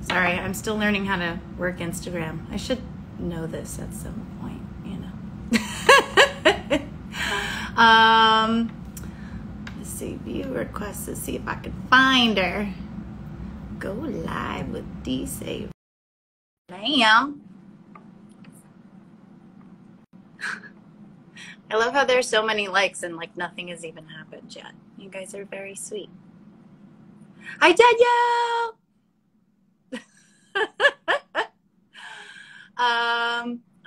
Sorry, I'm still learning how to work Instagram. I should know this at some point, you know. Let's see, view requests. Let's see if I can find her. Go live with Dee Savre. Bam. I love how there's so many likes and like nothing has even happened yet. You guys are very sweet. Hi, Danielle.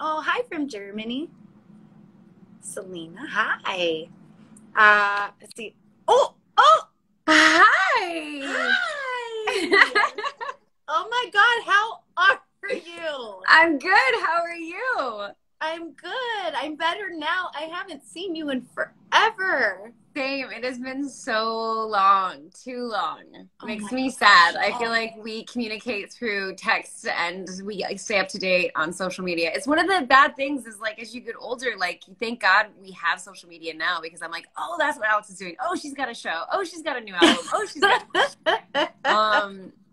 Oh, hi from Germany. Selena, hi. Let's see. Oh, Hi. Hi. Oh my God, how are you? I'm good. How are you? I'm good. I'm better now. I haven't seen you in forever. Same. It has been so long, too long. Oh Makes my me gosh. sad. I feel like we communicate through text and we stay up to date on social media. It's one of the bad things is like as you get older, like thank God we have social media now because I'm like, oh, that's what Alex is doing. Oh, she's got a show. Oh, she's got a new album. Oh, she's got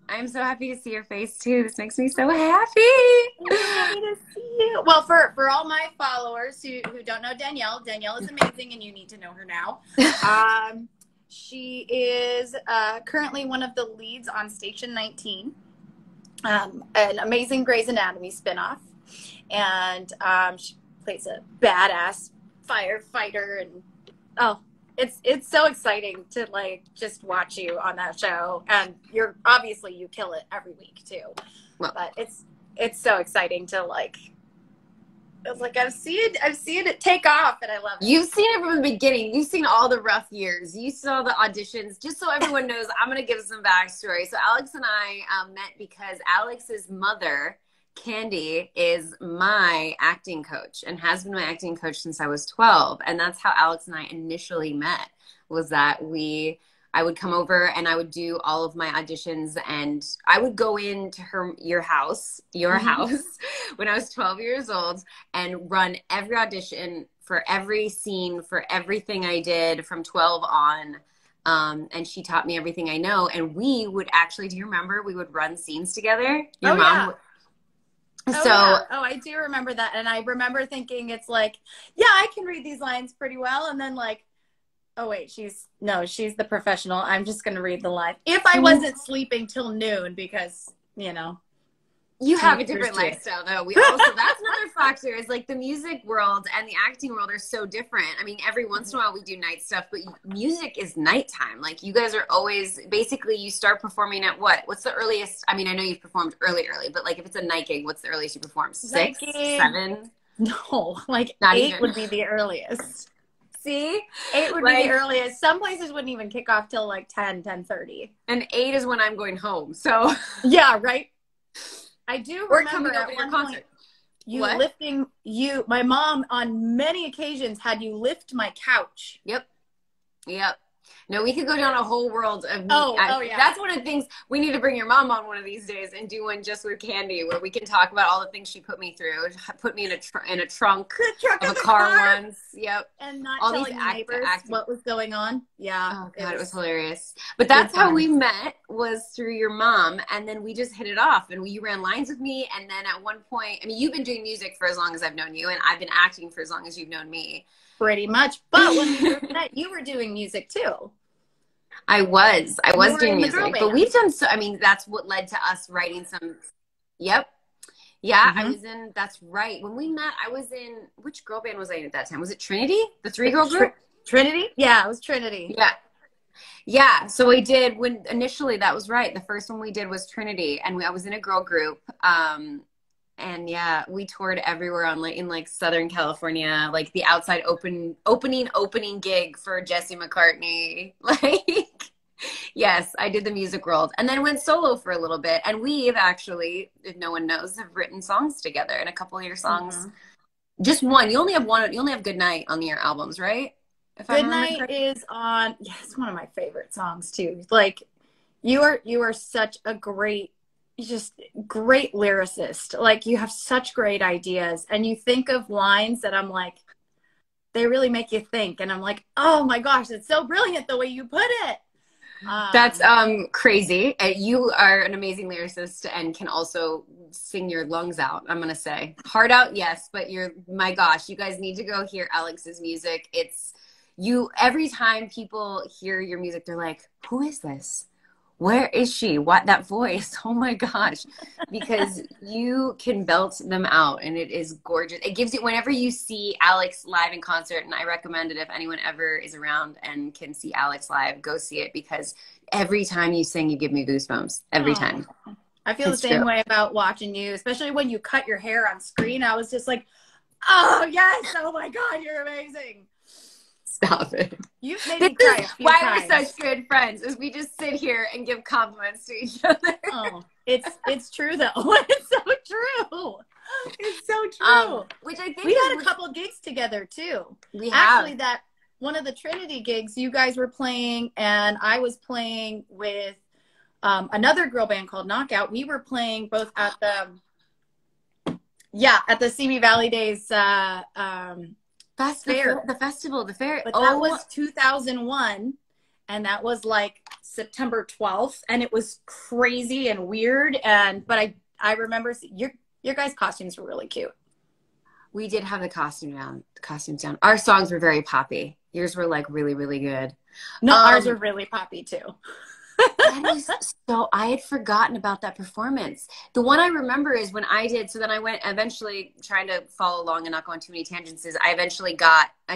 I'm so happy to see your face too. This makes me so happy. I'm happy to see you. Well, for all my followers who don't know Danielle, Danielle is amazing and you need to know her now. She is currently one of the leads on Station 19, an amazing Grey's Anatomy spinoff. And she plays a badass firefighter. And oh, it's so exciting to like just watch you on that show. And you're obviously you kill it every week too. Well, but it's so exciting to like. It's like I've seen it take off, and I love it. You've seen it from the beginning. You've seen all the rough years. You saw the auditions. Just so everyone knows, I'm going to give some backstory. So Alex and I met because Alex's mother, Candy, is my acting coach and has been my acting coach since I was 12. And that's how Alex and I initially met, was that I would come over and I would do all of my auditions and I would go into your house when I was 12 years old and run every audition for every scene, for everything I did from 12 on. And she taught me everything I know. And we would actually, do you remember we would run scenes together? Your mom. Yeah. Oh, I do remember that. And I remember thinking it's like, yeah, I can read these lines pretty well. And then like, oh wait, she's the professional. I'm just going to read the line. If I wasn't sleeping till noon because, you know. You have a different lifestyle though. That's another factor is like the music world and the acting world are so different. I mean, every once in a while we do night stuff, but music is nighttime. Like you guys are always, basically you start performing at what? What's the earliest? I mean, I know you've performed early, but like if it's a night gig, what's the earliest you perform? 6, 7? No, like not 8 even. would be the earliest. See? 8 would be the earliest. Some places wouldn't even kick off till like 10:30. And 8 is when I'm going home. So yeah, right. I do remember at one concert. Point my mom on many occasions had you lift my couch. Yep. No, we could go down a whole world of yeah. That's one of the things we need to bring your mom on one of these days and do one just with Candy where we can talk about all the things she put me through. Put me in a trunk of a car once. Yep. And not all telling the neighbors what was going on. Yeah. Oh God, it was hilarious. But that's how we met, was through your mom, and then we just hit it off and you ran lines with me, and then at one point, I mean, you've been doing music for as long as I've known you, and I've been acting for as long as you've known me. Pretty much. But when we first met, you were doing music too. I was doing music, but we've done so, I mean, that's what led to us writing some, yep. Yeah, I was in, that's right. When we met, I was in, which girl band was I in at that time? Was it Trinity? The 3-girl group? Trinity? Yeah, it was Trinity. Yeah. So we did, when initially that was right. The first one we did was Trinity, and I was in a girl group. And yeah, we toured everywhere in like Southern California, like the outside opening gig for Jesse McCartney. Like, yes, I did the music world and then went solo for a little bit. And we've actually, if no one knows, have written songs together, and a couple of your songs. Just one. You only have Good Night on your albums, right? Good Night is on, it's one of my favorite songs too. Like you are such a great lyricist. Like you have such great ideas, and you think of lines that I'm like, they really make you think, and I'm like, oh my gosh, it's so brilliant the way you put it. That's crazy. You are an amazing lyricist and can also sing your lungs out, I'm gonna say. Heart out, yes, but my gosh, you guys need to go hear Alex's music. It's you every time people hear your music, they're like, who is this? Where is she? What, that voice? Oh my gosh. Because you can belt them out and it is gorgeous. It gives you, whenever you see Alex live in concert, and I recommend it if anyone ever is around and can see Alex live, go see it, because every time you sing, you give me goosebumps. Every time. I feel the same way about watching you, especially when you cut your hair on screen. I was just like, oh yes, oh my God, you're amazing. Stop it. You've made me cry a few why times. we're such good friends, is we just sit here and give compliments to each other. Oh, it's true though. It's so true. It's so true. Which I think we had a couple gigs together too. We have. Actually, that one of the Trinity gigs, you guys were playing, and I was playing with another girl band called Knockout. We were playing both at the Simi Valley Days fair. The festival, the fair. But that was 2001, and that was like September 12th, and it was crazy and weird. But I remember your guys' costumes were really cute. We did have the costumes down. Our songs were very poppy. Yours were like really, really good. No, ours were really poppy too. So I had forgotten about that performance. The one I remember is when I did, so then I went eventually, trying to follow along and not go on too many tangents, is I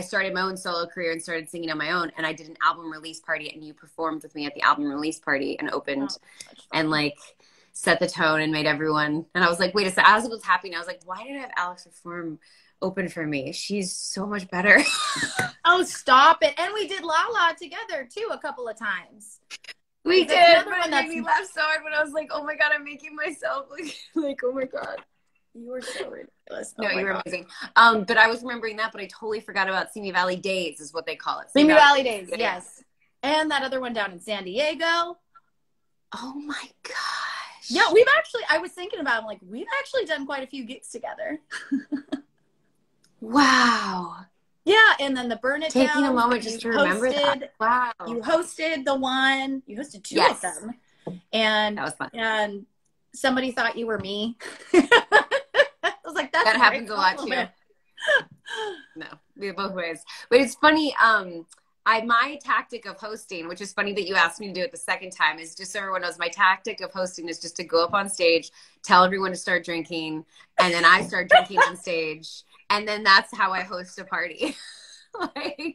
started my own solo career and started singing on my own, and I did an album release party, and you performed with me at the album release party and opened and like set the tone and made everyone, and I was like, wait a second, as it was happening, I was like, why did I have Alex open for me? She's so much better. Oh, stop it. And we did La La together too a couple of times. We did, but it made me laugh so hard when I was like, oh my God, I'm making myself like, oh my God. You were so ridiculous. No, you were amazing. But I was remembering that, but I totally forgot about Simi Valley Days is what they call it. Simi Valley Days, yes. And that other one down in San Diego. Oh my gosh. Yeah, I was thinking about it, like, we've actually done quite a few gigs together. Wow. Yeah, and then the Burn It Taking Down, a moment just to remember that. Wow. You hosted you hosted two of them. And that was fun. And somebody thought you were me. I was like, that happens a lot too. No, we have both ways. But it's funny, my tactic of hosting, which is funny that you asked me to do it the second time, is just so everyone knows, my tactic of hosting is just to go up on stage, tell everyone to start drinking, and then I start drinking on stage. And then that's how I host a party.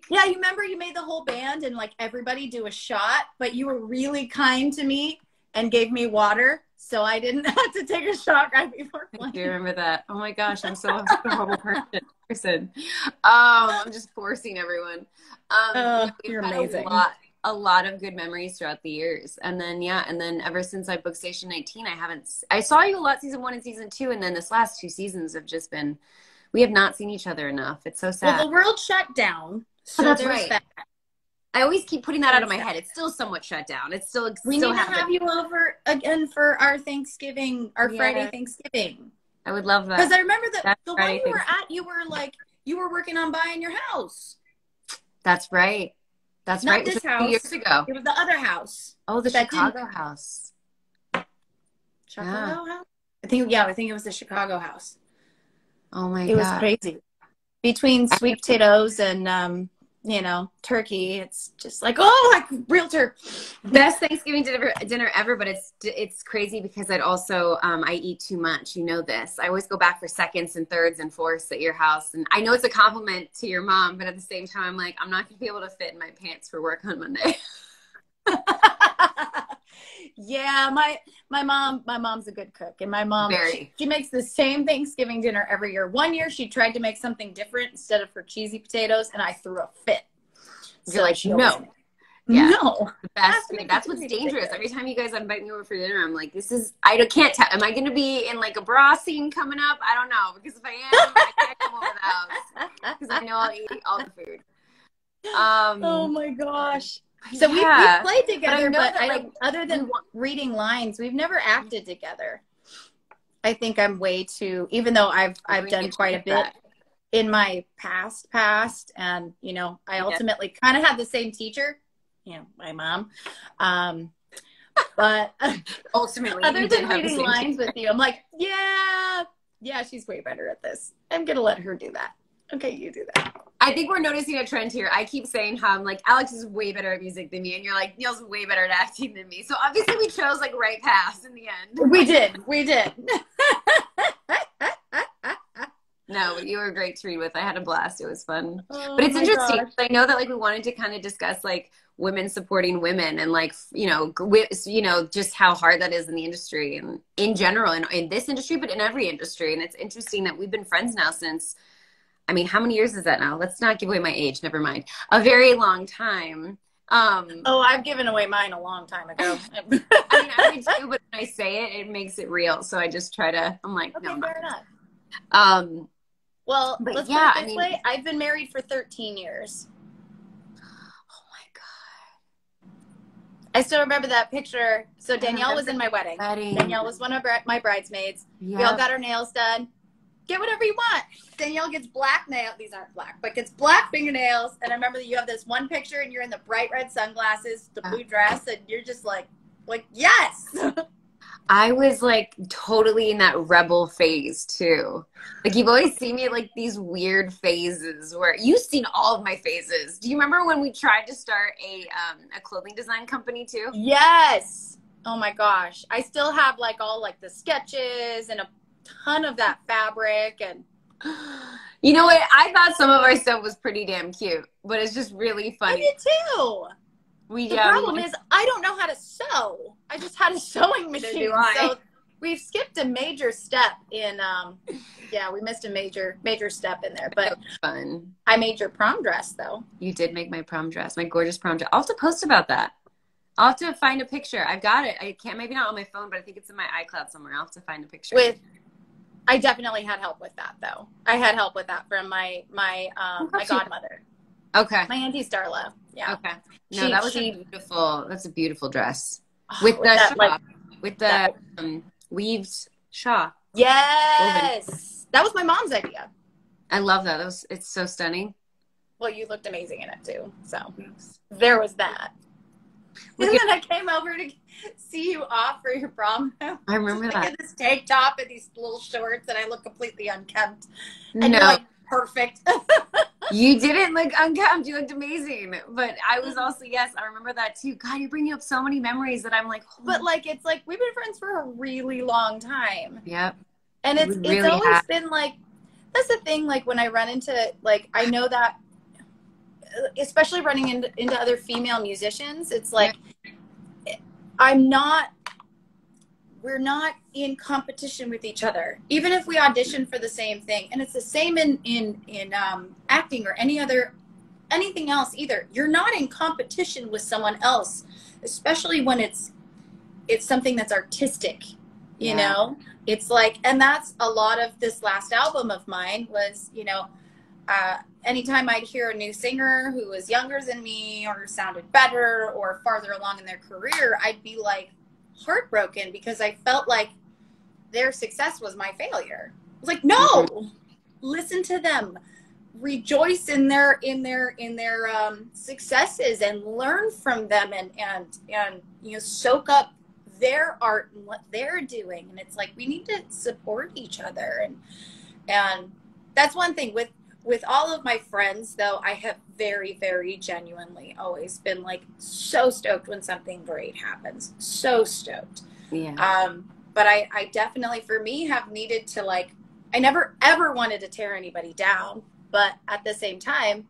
Yeah, you remember you made the whole band and like everybody do a shot, but you were really kind to me and gave me water, so I didn't have to take a shot right before playing. I do remember that. Oh my gosh, I'm so a horrible person. I'm just forcing everyone. You're amazing. A lot of good memories throughout the years, and then ever since I booked Station 19, I saw you a lot season 1 and season 2, and then this last 2 seasons have just been. We have not seen each other enough. It's so sad. Well, the world shut down. So that's right. I always keep putting that out of my head. It's still somewhat shut down. It's still. We need to have you over again for our Thanksgiving, Friday Thanksgiving. I would love that. Because I remember the one you were at, you were working on buying your house. That's right. That's Not right. This house. 2 years ago. It was the other house. Oh, the Chicago house. Chicago house? I think it was the Chicago house. Oh my God. It was crazy. Between sweet potatoes and turkey, it's just like, realtor. Best Thanksgiving dinner ever, but it's crazy because I eat too much. You know this. I always go back for seconds and thirds and fourths at your house, and I know it's a compliment to your mom, but at the same time, I'm like, I'm not gonna be able to fit in my pants for work on Monday. Yeah, my mom's a good cook, and my mom she makes the same Thanksgiving dinner every year. One year she tried to make something different instead of her cheesy potatoes, and I threw a fit. You're like, no. Yeah. No. The best food. That's what's dangerous. Every time you guys invite me over for dinner, I'm like, I can't tell. Am I going to be in like a bra scene coming up? I don't know. Because if I am, I can't come over the house. Because I know I'll eat all the food. Oh my gosh. So we played together, but other than reading lines, we've never acted together. I think I'm way too, even though I've done quite a bit in my past, and I ultimately kind of had the same teacher my mom. But ultimately, other than reading lines with you, I'm like, yeah, she's way better at this. I'm going to let her do that. Okay, you do that. I think we're noticing a trend here. I keep saying how I'm like, Alex is way better at music than me. And you're like, Neil's way better at acting than me. So obviously we chose like right paths in the end. We did. No, you were great to read with. I had a blast. It was fun. But it's interesting. I know that like we wanted to kind of discuss like women supporting women and like, just how hard that is in the industry and in general, in this industry, but in every industry. And it's interesting that we've been friends now since, I mean, how many years is that now? Let's not give away my age. Never mind. A very long time. I've given away mine a long time ago. I mean, I do too, but when I say it, it makes it real. So I just try to, I'm like, okay, no, fair enough. Well, let's put it this way. I've been married for 13 years. Oh my God. I still remember that picture. So Danielle was in my wedding. Danielle was one of my bridesmaids. Yep. We all got our nails done. Get whatever you want. Danielle gets black nails. These aren't black, but gets black fingernails. And I remember that you have this one picture and you're in the bright red sunglasses, the blue dress, and you're just like yes. I was like totally in that rebel phase too. Like you've always seen me at like these weird phases where you've seen all of my phases. Do you remember when we tried to start a clothing design company too? Yes. Oh my gosh. I still have like all like the sketches and a ton of that fabric. And you know what? I thought some of our stuff was pretty damn cute, but it's just really funny. I did too. The problem is I don't know how to sew. I just had a sewing machine. So we've skipped a major step in, we missed a major step in there. But fun. I made your prom dress though. You did make my prom dress, my gorgeous prom dress. I'll have to post about that. I'll have to find a picture. I've got it. I can't, maybe not on my phone, but I think it's in my iCloud somewhere. I'll have to find a picture. I definitely had help with that though. I had help with that from my godmother. Okay. My Auntie Starla. Yeah. Okay. No, that's a beautiful dress. With the weaved shawl. Yes. Woven. That was my mom's idea. I love that. It's so stunning. Well, you looked amazing in it too. So there was that. And then I came over to see you off for your prom. I remember that. In this tank top and these little shorts, and I look completely unkempt. And you're like, perfect. You didn't look unkempt. You looked amazing. But I was also, yes, I remember that too. God, you're bringing up so many memories that I'm like, but like, it's like we've been friends for a really long time. Yep. And it's always been like, that's the thing. Like when I run into, like, I know that, especially running into other female musicians, it's like, we're not in competition with each other, even if we audition for the same thing. And it's the same in acting or anything else either. You're not in competition with someone else, especially when it's something that's artistic, you know? It's like, and that's a lot of this last album of mine was, anytime I'd hear a new singer who was younger than me or sounded better or farther along in their career, I'd be like heartbroken because I felt like their success was my failure. I was like, no, listen to them, rejoice in their successes and learn from them and soak up their art and what they're doing. And it's like, we need to support each other. And that's one thing with all of my friends, though, I have very, very genuinely always been like so stoked when something great happens. So stoked. Yeah. But I definitely, for me, have needed to like, I never ever wanted to tear anybody down. But at the same time,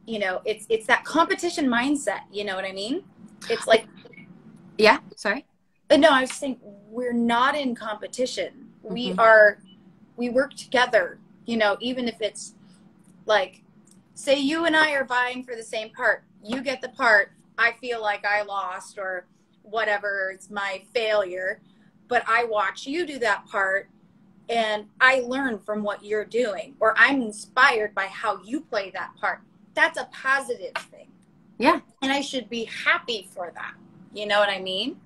it's that competition mindset. You know what I mean? It's like, yeah, sorry. No, I was saying we're not in competition. We work together, even if it's like, say you and I are vying for the same part. You get the part. I feel like I lost or whatever. It's my failure. But I watch you do that part and I learn from what you're doing, or I'm inspired by how you play that part. That's a positive thing. Yeah. And I should be happy for that. You know what I mean?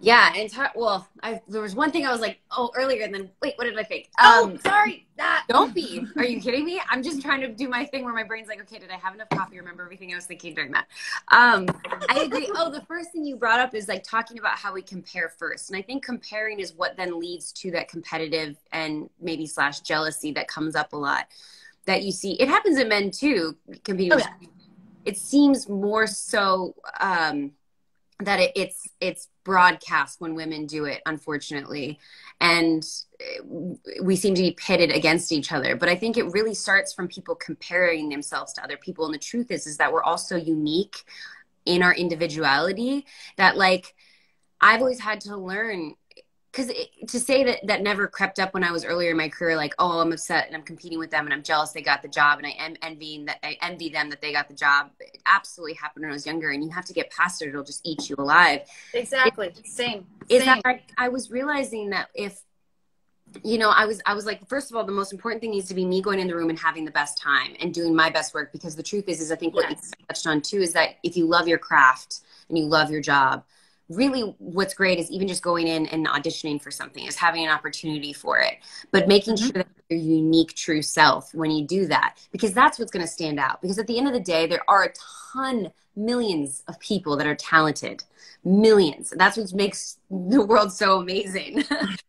Yeah, and well, there was one thing I was like, oh, earlier, and then wait, what did I think? Oh, sorry. Don't be. Are you kidding me? I'm just trying to do my thing where my brain's like, okay, did I have enough coffee? Remember everything I was thinking during that. I agree. Oh, the first thing you brought up is like talking about how we compare first, and I think comparing is what then leads to that competitive and maybe / jealousy that comes up a lot. That you see, it happens in men too. Competing. Oh, yeah. It seems more so. That it's broadcast when women do it, unfortunately, and we seem to be pitted against each other. But I think it really starts from people comparing themselves to other people, and the truth is that we're all so unique in our individuality that, like, I've always had to learn, because to say that never crept up when I was earlier in my career, like, oh, I'm upset and I'm competing with them and I'm jealous they got the job and I envy them that they got the job. It absolutely happened when I was younger, and you have to get past it. It'll just eat you alive. Exactly. Same. That I was realizing that if, I was like, first of all, the most important thing needs to be me going in the room and having the best time and doing my best work, because the truth is I think what you touched on too is that if you love your craft and you love your job, really what's great is even just going in and auditioning for something, is having an opportunity for it, but making sure that your unique true self when you do that, because that's what's going to stand out. Because at the end of the day, there are a ton, millions of people that are talented, millions. That's what makes the world so amazing.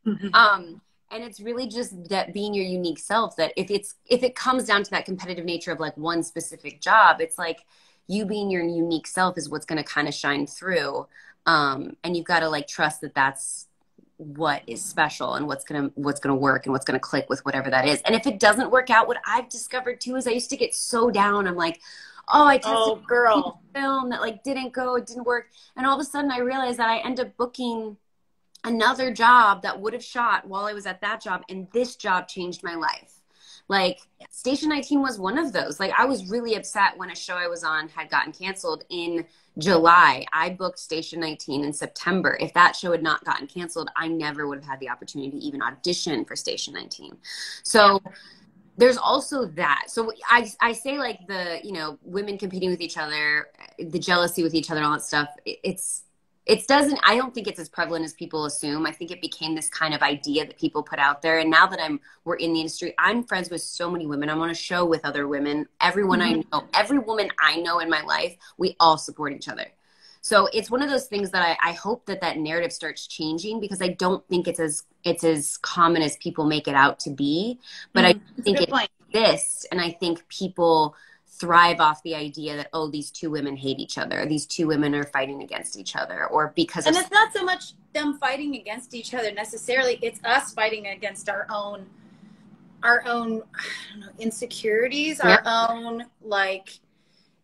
And it's really just that being your unique self, that if it comes down to that competitive nature of like one specific job, it's like you being your unique self is what's going to kind of shine through. And you've got to like trust that that's what is special and what's going to work and what's going to click with whatever that is. And if it doesn't work out, what I've discovered too is I used to get so down. I'm like, oh, I tested a film that like didn't go, it didn't work. And all of a sudden I realized that I end up booking another job that would have shot while I was at that job. And this job changed my life. Like Station 19 was one of those. Like I was really upset when a show I was on had gotten canceled in July. I booked Station 19 in September. If that show had not gotten canceled, I never would have had the opportunity to even audition for Station 19. So there's also that. So I say like the, women competing with each other, the jealousy with each other, all that stuff. I don't think it's as prevalent as people assume. I think it became this kind of idea that people put out there. And now that we're in the industry, I'm friends with so many women. I'm on a show with other women. Everyone I know, every woman I know in my life, we all support each other. So it's one of those things that I hope that narrative starts changing, because I don't think it's as common as people make it out to be. But I think it exists, and I think people thrive off the idea that, oh, these two women hate each other, these two women are fighting against each other, or because and it's not so much them fighting against each other necessarily, it's us fighting against our own I don't know, insecurities, our own, like,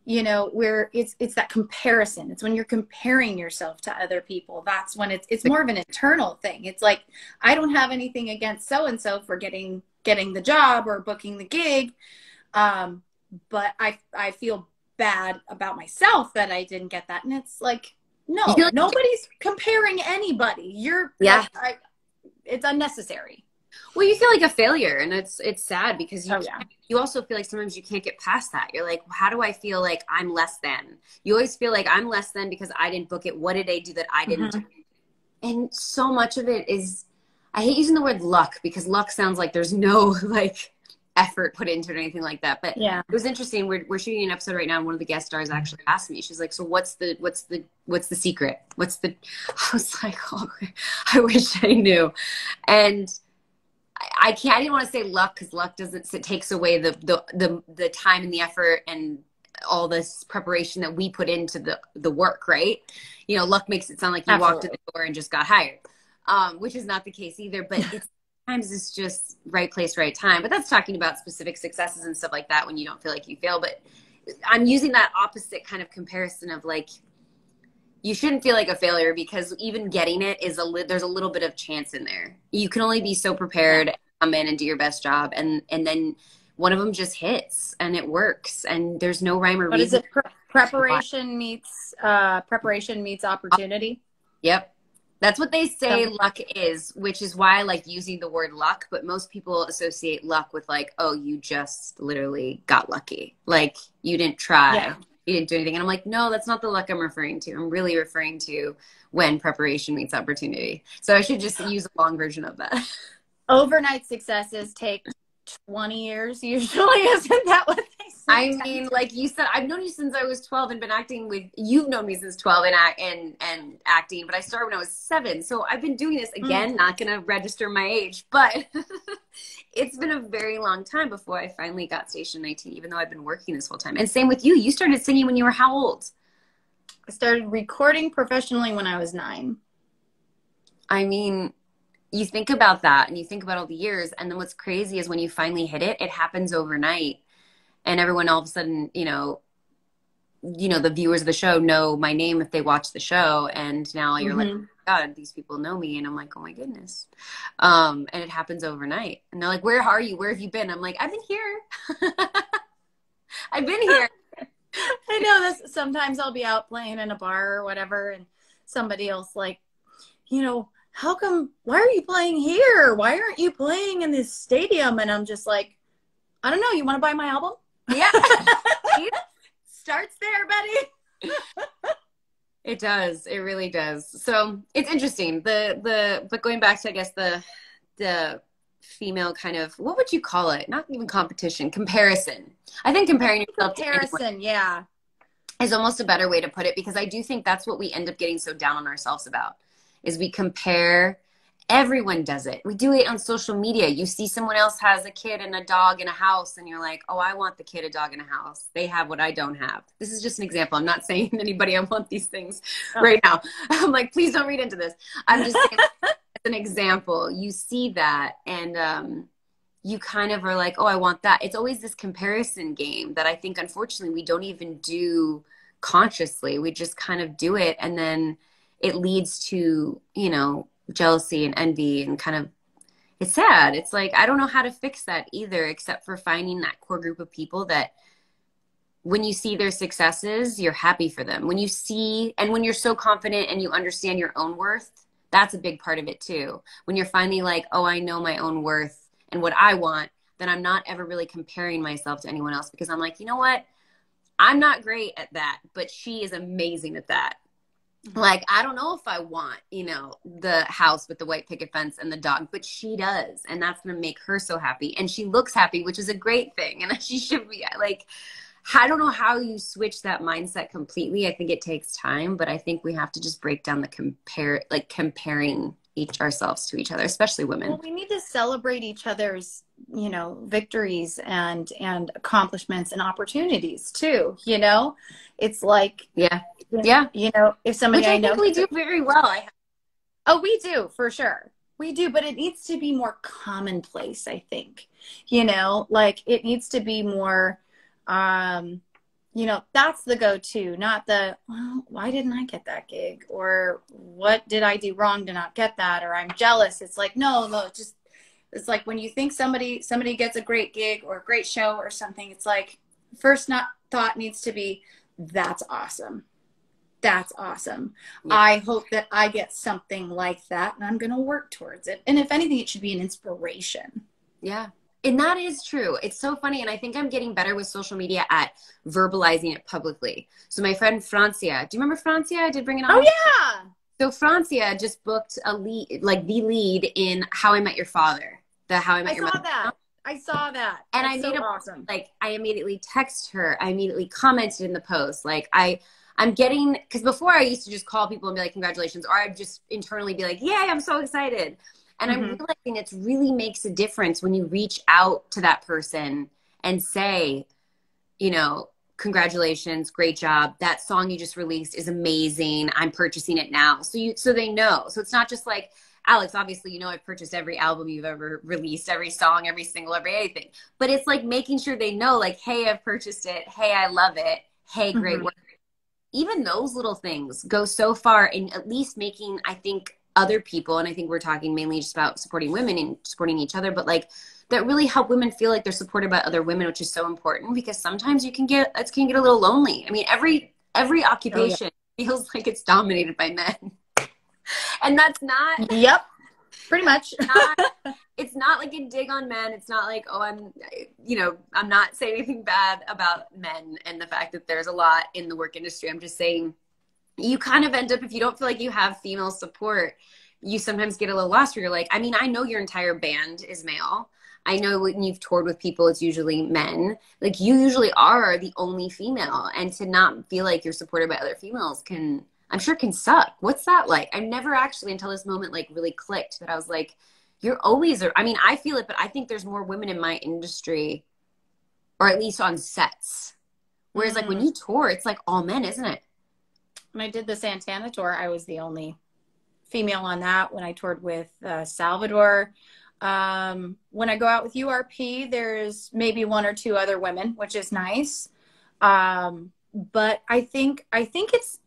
where it's that comparison. It's when you're comparing yourself to other people, that's when it's more of an internal thing. It's like, I don't have anything against so and so for getting the job or booking the gig, but I feel bad about myself that I didn't get that. And it's like, no, nobody's comparing anybody. It's unnecessary. Well, you feel like a failure, and it's sad, because you also feel like sometimes you can't get past that. You're like, how do I feel like I'm less than? You always feel like I'm less than because I didn't book it. What did I do that I didn't do? And so much of it is, I hate using the word luck, because luck sounds like there's no like effort put into it or anything like that. But it was interesting. We're shooting an episode right now, and one of the guest stars actually asked me, she's like, so what's the secret? I was like, oh, I wish I knew. And I didn't want to say luck, because luck it takes away the time and the effort and all this preparation that we put into the work, right? Luck makes it sound like you walked in the door and just got hired, which is not the case either. But sometimes it's just right place, right time. But that's talking about specific successes and stuff like that when you don't feel like you fail. But I'm using that opposite kind of comparison of like, you shouldn't feel like a failure, because even getting it there's a little bit of chance in there. You can only be so prepared, come in and do your best job, and then one of them just hits and it works, and there's no rhyme or reason. Is it preparation meets opportunity? Yep. That's what they say luck is, which is why I like using the word luck. But most people associate luck with like, oh, you just literally got lucky. Like you didn't try. you didn't do anything. And I'm like, no, that's not the luck I'm referring to. I'm really referring to when preparation meets opportunity. So I should just use a long version of that. Overnight successes take 20 years usually. Isn't that what they say? I mean, like you said, I've known you since I was 12 and been acting with, you've known me since 12 and acting, but I started when I was 7. So I've been doing this again, not going to register my age, but it's been a very long time before I finally got Station 19, even though I've been working this whole time. And same with you. You started singing when you were how old? I started recording professionally when I was 9. I mean, you think about that and you think about all the years. And then what's crazy is when you finally hit it, it happens overnight. And everyone all of a sudden, you know, the viewers of the show know my name if they watch the show. And now you're like, oh God, these people know me. And I'm like, oh my goodness. And it happens overnight. And they're like, where are you? Where have you been? I'm like, I've been here. I've been here. I know this. Sometimes I'll be out playing in a bar or whatever. And somebody else like, you know, why are you playing here? Why aren't you playing in this stadium? And I'm just like, I don't know. You want to buy my album? Yeah. Starts there, Betty. It does. It really does. So it's interesting. But going back to, I guess, the female kind of, what would you call it? Not even competition, comparison. I think comparing yourself to anyone, yeah, is almost a better way to put it, because I do think that's what we end up getting so down on ourselves about, is we compare. Everyone does it. We do it on social media. You see someone else has a kid and a dog in a house and you're like, oh, I want the kid, a dog in a house. They have what I don't have. This is just an example. I'm not saying to anybody I want these things right now. I'm like, please don't read into this. I'm just saying as an example. You see that and you kind of are like, oh, I want that. It's always this comparison game that I think, unfortunately, we don't even do consciously. We just kind of do it. And then it leads to, you know, jealousy and envy and kind of, it's sad. It's like, I don't know how to fix that either, except for finding that core group of people that when you see their successes, you're happy for them. When you see, and when you're so confident and you understand your own worth, that's a big part of it too. When you're finally like, oh, I know my own worth and what I want, then I'm not ever really comparing myself to anyone else, because I'm like, you know what? I'm not great at that, but she is amazing at that. Like, I don't know if I want, you know, the house with the white picket fence and the dog, but she does. And that's going to make her so happy. And she looks happy, which is a great thing. And she should be like, I don't know how you switch that mindset completely. I think it takes time, but I think we have to just break down the comparing ourselves to each other, especially women. Well, we need to celebrate each other's, you know, victories and accomplishments and opportunities too. You know, it's like, yeah. You know, if somebody Which I know think we do very well. Oh, we do, for sure. We do, but it needs to be more commonplace, I think. You know, like it needs to be more, you know, that's the go-to, not the, well, why didn't I get that gig? Or what did I do wrong to not get that? Or I'm jealous. It's like, no, it's like when you think somebody gets a great gig or a great show or something, it's like, first thought needs to be, that's awesome. That's awesome. Yeah. I hope that I get something like that and I'm going to work towards it. And if anything, it should be an inspiration. Yeah. And that is true. It's so funny. And I think I'm getting better with social media at verbalizing it publicly. So my friend Francia, do you remember Francia? I did bring it on. Oh yeah. So Francia just booked the lead in How I Met Your Father. How I Met Your Mother. I saw that. And That's I made awesome. Like, I immediately texted her. I immediately commented in the post. Like I'm getting, because before I used to just call people and be like, congratulations, or I'd just internally be like, yay, I'm so excited. And I'm realizing it really makes a difference when you reach out to that person and say, you know, congratulations, great job. That song you just released is amazing. I'm purchasing it now. So they know. So it's not just like, Alex, obviously, you know, I've purchased every album you've ever released, every song, every single, every anything. But it's like making sure they know, like, hey, I've purchased it. Hey, I love it. Hey, great work. Even those little things go so far in at least making, I think, other people, and I think we're talking mainly just about supporting women and supporting each other, but like that really help women feel like they're supported by other women, which is so important, because sometimes it can get a little lonely. I mean, every occupation feels like it's dominated by men. And that's not. Yep. Pretty much. it's not like a dig on men. It's not like, oh, I'm not saying anything bad about men and the fact that there's a lot in the work industry. I'm just saying you kind of end up, if you don't feel like you have female support, you sometimes get a little lost where you're like, I mean, I know your entire band is male. I know when you've toured with people, it's usually men. Like, you usually are the only female. And to not feel like you're supported by other females I'm sure can suck. What's that like? I never actually, until this moment, like really clicked that I was like, you're always, I mean, I feel it, but I think there's more women in my industry, or at least on sets. Whereas like when you tour, it's like all men, isn't it? When I did the Santana tour, I was the only female on that. When I toured with Salvador, when I go out with URP, there's maybe one or two other women, which is nice. But I think it's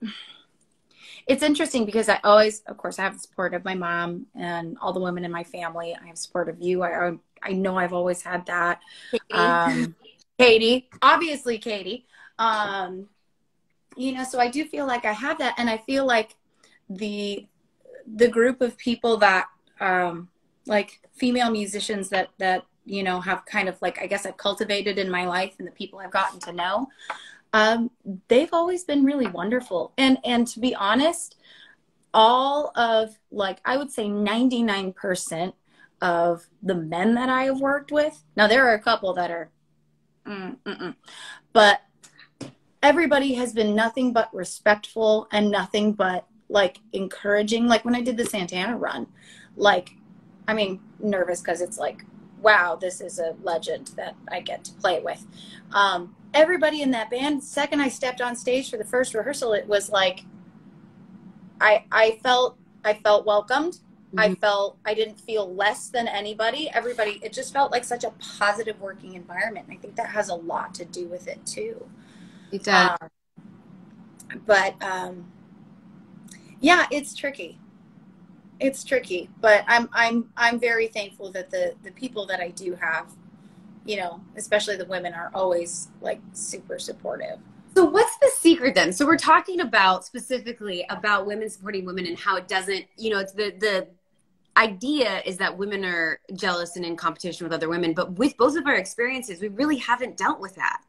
interesting because I always, of course, I have the support of my mom and all the women in my family. I have support of you. I know I've always had that. Katie, obviously Katie. You know, so I do feel like I have that, and I feel like the group of people that like female musicians that you know have kind of like, I guess, I've cultivated in my life, and the people I've gotten to know, they've always been really wonderful. And to be honest, all of, like, I would say 99% of the men that I have worked with, now there are a couple that are but everybody has been nothing but respectful and nothing but like encouraging. Like when I did the Santana run, like, I mean, nervous because it's like, wow, this is a legend that I get to play with. Everybody in that band, second I stepped on stage for the first rehearsal, it was like, I felt welcomed. I didn't feel less than anybody. Everybody, it just felt like such a positive working environment. And I think that has a lot to do with it too. It does. Yeah, it's tricky. It's tricky, but I'm very thankful that the people that I do have, you know, especially the women, are always like super supportive. So what's the secret then? So we're talking about specifically about women supporting women and how it doesn't, you know, it's the idea is that women are jealous and in competition with other women, but with both of our experiences, we really haven't dealt with that.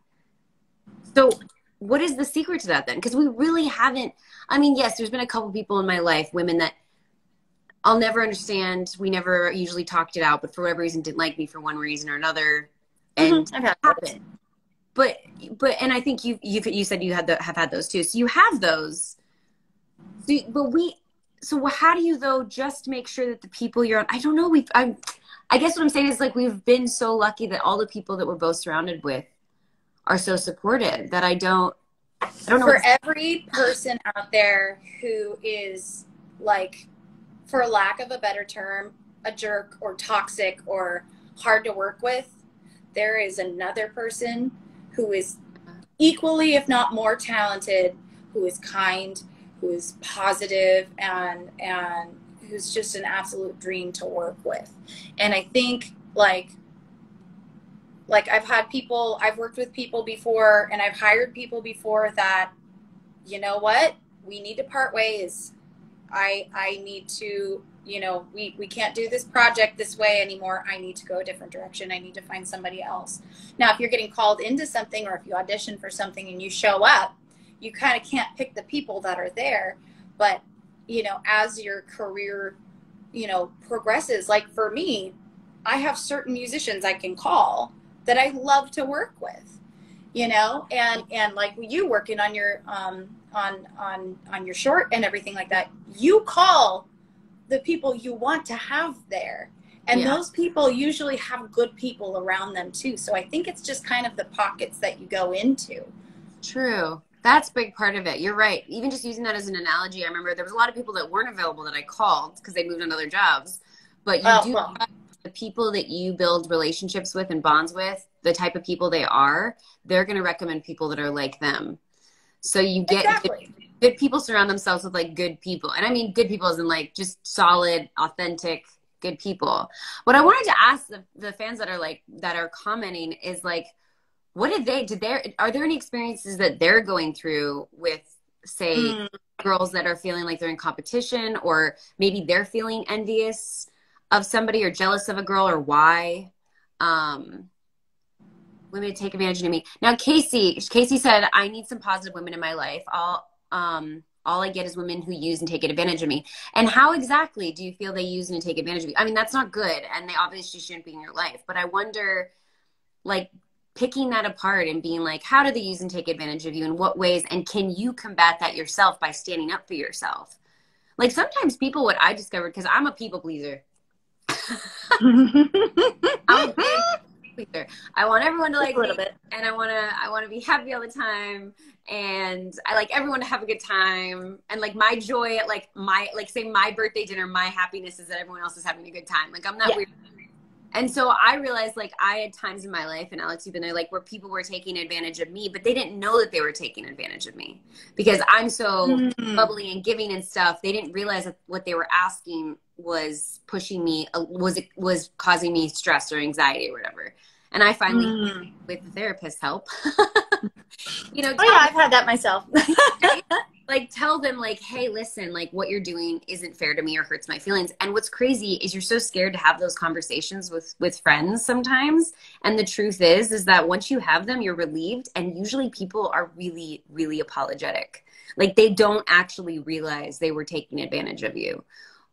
So what is the secret to that then? Because we really haven't. I mean, yes, there's been a couple people in my life, women that I'll never understand. We never usually talked it out, but for whatever reason didn't like me for one reason or another. And I've had those. But and I think you said you have had those too. So you have those. So how do you though just make sure that the people you're on? I don't know. I guess what I'm saying is like we've been so lucky that all the people that we're both surrounded with are so supportive that I don't know. For every person out there who is, like, for lack of a better term, a jerk or toxic or hard to work with, there is another person who is equally, if not more talented, who is kind, who is positive, and who's just an absolute dream to work with. And I think like I've worked with people before, and I've hired people before that, you know what, we need to part ways. I need to, you know, we can't do this project this way anymore. I need to go a different direction. I need to find somebody else. Now, if you're getting called into something, or if you audition for something and you show up, you kind of can't pick the people that are there. But, you know, as your career, you know, progresses, like for me, I have certain musicians I can call that I love to work with, you know, and like you working on your on your short and everything like that, you call the people you want to have there, and those people usually have good people around them too. So I think it's just kind of the pockets that you go into. True. That's a big part of it. You're right. Even just using that as an analogy, I remember there was a lot of people that weren't available that I called because they moved on other jobs. But you the people that you build relationships with and bonds with, the type of people they are, they're going to recommend people that are like them. So you get good people surround themselves with like good people. And I mean good people as in like just solid, authentic, good people. What I wanted to ask the fans that are commenting is like, what are there any experiences that they're going through with, say, girls that are feeling like they're in competition, or maybe they're feeling envious of somebody or jealous of a girl or why women take advantage of me. Now, Casey said, I need some positive women in my life. All I get is women who use and take advantage of me. And how exactly do you feel they use and take advantage of you? I mean, that's not good, and they obviously shouldn't be in your life. But I wonder, like, picking that apart and being like, how do they use and take advantage of you? In what ways? And can you combat that yourself by standing up for yourself? Like, sometimes people, what I discovered, because I'm a people pleaser. I'm a big pleaser. I want everyone to like me, and I want to be happy all the time, and I like everyone to have a good time, and like my joy at like say my birthday dinner, my happiness is that everyone else is having a good time. Like I'm not weird. And so I realized, like, I had times in my life, and Alex, you've been there, like, where people were taking advantage of me, but they didn't know that they were taking advantage of me because I'm so bubbly and giving and stuff. They didn't realize that what they were asking was pushing me, was causing me stress or anxiety or whatever. And I finally, with the therapist help, you know, I've had that myself. Like, tell them, like, hey, listen, like, what you're doing isn't fair to me or hurts my feelings. And what's crazy is you're so scared to have those conversations with friends sometimes. And the truth is that once you have them, you're relieved. And usually people are really, really apologetic. Like, they don't actually realize they were taking advantage of you.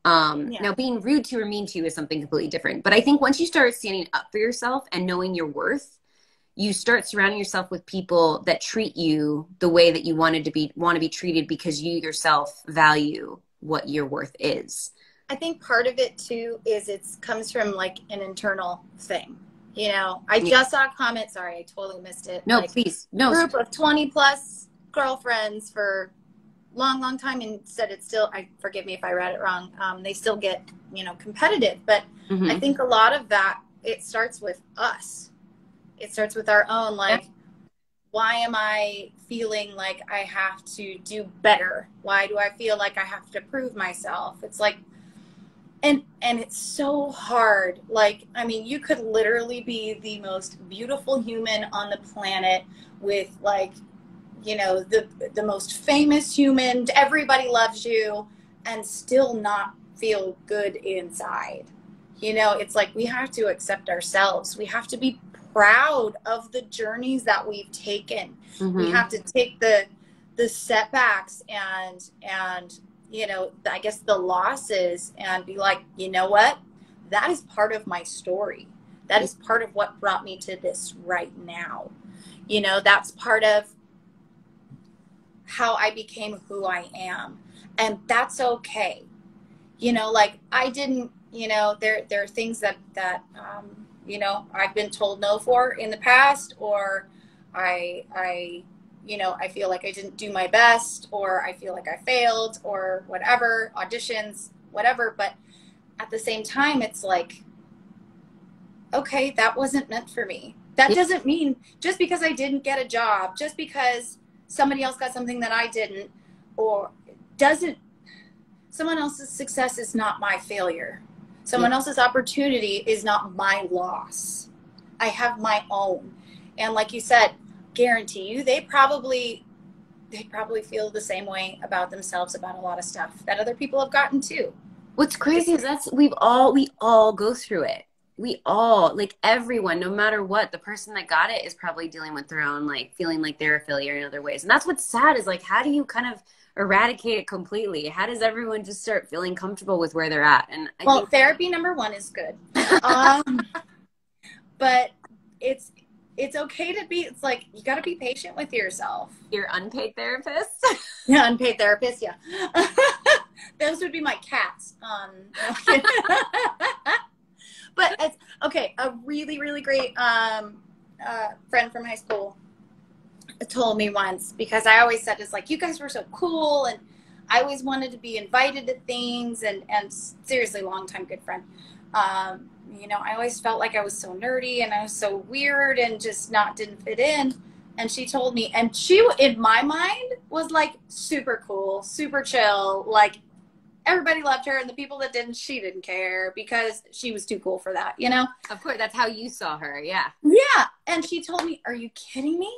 Now, being rude to or mean to you is something completely different. But I think once you start standing up for yourself and knowing your worth, you start surrounding yourself with people that treat you the way that you want to be treated because you yourself value what your worth is. I think part of it too is it comes from like an internal thing. You know, I just saw a comment. Sorry, I totally missed it. No, like, please. No. Group of 20 plus girlfriends for long time, and said it's still, forgive me if I read it wrong. They still get, competitive, but I think a lot of that, it starts with us. It starts with our own, like, why am I feeling like I have to do better? Why do I feel like I have to prove myself? It's like, and it's so hard. Like, I mean, you could literally be the most beautiful human on the planet with, like, the most famous human, everybody loves you, and still not feel good inside. It's like we have to accept ourselves. We have to be proud of the journeys that we've taken. We have to take the setbacks and I guess the losses and be like, you know what? That is part of my story. That is part of what brought me to this right now. That's part of how I became who I am. And that's okay. Like I didn't, there are things that I've been told no for in the past, or I feel like I didn't do my best, or I feel like I failed, or whatever, auditions, whatever. But at the same time, it's like, okay, that wasn't meant for me. That doesn't mean just because I didn't get a job, just because somebody else got something that I didn't, someone else's success is not my failure. Someone else's opportunity is not my loss. I have my own. And like you said, guarantee you, they probably feel the same way about themselves about a lot of stuff that other people have gotten too. What's crazy is we all go through it. We all, like everyone, no matter what, the person that got it is probably dealing with their own, like feeling like they're a failure in other ways. And that's what's sad is like, how do you kind of eradicate it completely? How does everyone just start feeling comfortable with where they're at? And I think therapy number 1 is good. But it's okay to be, it's like, you got to be patient with yourself. Your unpaid therapist? Yeah, unpaid therapist. Yeah. Those would be my cats. But it's okay. A really, really great, friend from high school told me once, because I always said, it's like, you guys were so cool, and I always wanted to be invited to things, and seriously, longtime good friend. I always felt like I was so nerdy and I was so weird and just didn't fit in. And she told me, and she, in my mind, was like super cool, super chill. Like everybody loved her, and the people that didn't, she didn't care because she was too cool for that, Of course, that's how you saw her, yeah. Yeah, and she told me, are you kidding me?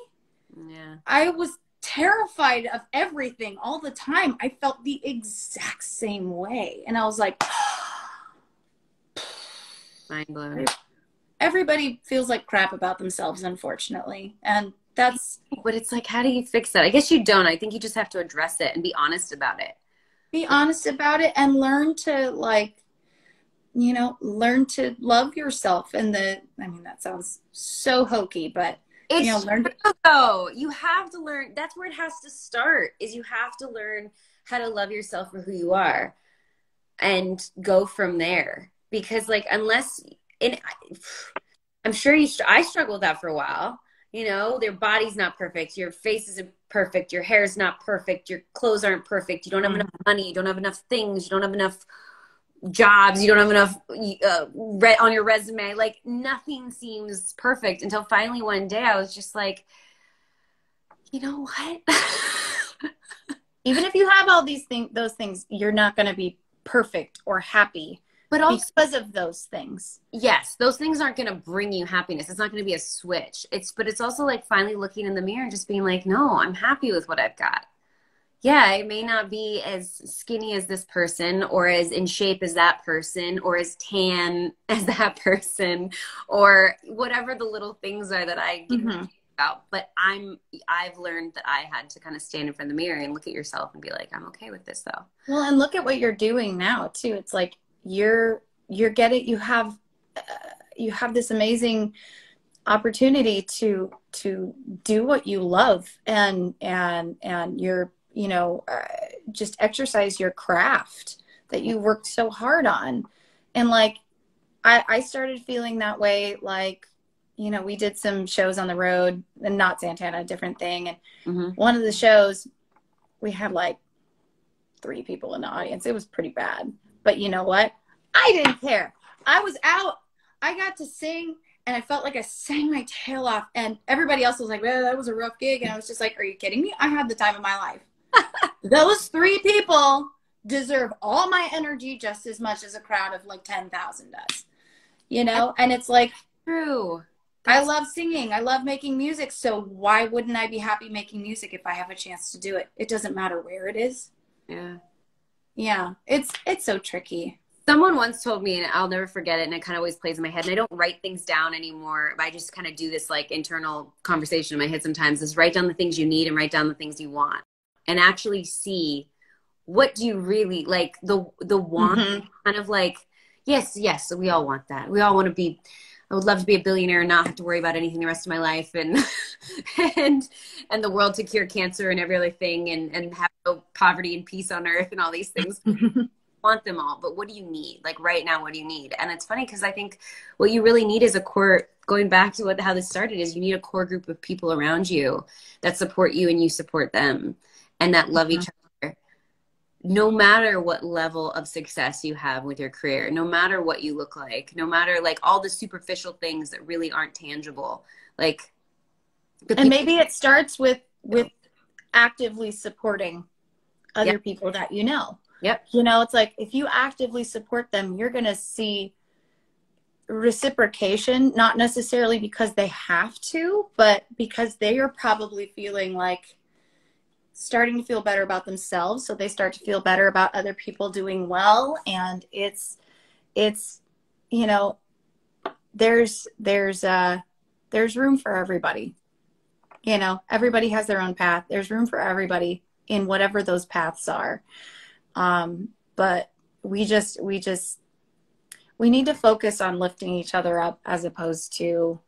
Yeah. I was terrified of everything all the time. I felt the exact same way. And I was like, Mind blown. Everybody feels like crap about themselves, unfortunately. And that's... But it's like, how do you fix that? I guess you don't. I think you just have to address it and be honest about it. Be honest about it and learn to, like, you know, learn to love yourself. And I mean, that sounds so hokey, but, It's you know, learn to... though. You have to learn. That's where it has to start, is you have to learn how to love yourself for who you are and go from there. Because, like, unless... I'm sure I struggled with that for a while. You know, your body's not perfect. Your face isn't perfect. Your hair's not perfect. Your clothes aren't perfect. You don't have enough money. You don't have enough things. You don't have enough jobs. You don't have enough on your resume. Like, nothing seems perfect until finally one day I was just like, you know what? Even if you have all those things, you're not going to be perfect or happy. But also because of those things. Yes, those things aren't going to bring you happiness. It's not going to be a switch. But it's also like finally looking in the mirror and just being like, no, I'm happy with what I've got. Yeah, I may not be as skinny as this person, or as in shape as that person, or as tan as that person, or whatever the little things are that I give about. But I've learned that I had to kind of stand in front of the mirror and look at yourself and be like, I'm okay with this though. Well, and look at what you're doing now too. It's like, you have this amazing opportunity to do what you love and you're, you know, just exercise your craft that you worked so hard on. And like, I started feeling that way. Like, you know, we did some shows on the road, and not Santana, a different thing. And one of the shows we had like 3 people in the audience. It was pretty bad. But you know what? I didn't care. I was out. I got to sing, and I felt like I sang my tail off. And everybody else was like, well, that was a rough gig. And I was just like, are you kidding me? I had the time of my life. Those 3 people deserve all my energy just as much as a crowd of like 10,000 does. You know? And it's like, true. I love singing. I love making music. So why wouldn't I be happy making music if I have a chance to do it? It doesn't matter where it is. Yeah. Yeah. It's so tricky. Someone once told me, and I'll never forget it, and it kind of always plays in my head, and I don't write things down anymore. I just kind of do this like internal conversation in my head sometimes, is write down the things you need and write down the things you want, and actually see what do you really like, the want, kind of like, yes, we all want that. We all want to be, I would love to be a billionaire and not have to worry about anything the rest of my life, and and the world to cure cancer and every other thing, and have no poverty and peace on earth and all these things. Want them all, but what do you need? Like right now, what do you need? And it's funny because I think what you really need is a core, going back to how this started, is you need a core group of people around you that support you and you support them, and that love each other, no matter what level of success you have with your career, no matter what you look like, no matter like all the superficial things that really aren't tangible. Like, and maybe it starts with actively supporting other people that you know. Yep. You know, it's like, if you actively support them, you're going to see reciprocation, not necessarily because they have to, but because they are probably feeling like starting to feel better about themselves. So they start to feel better about other people doing well. And it's, you know, there's room for everybody. You know, everybody has their own path. There's room for everybody in whatever those paths are. But we need to focus on lifting each other up as opposed to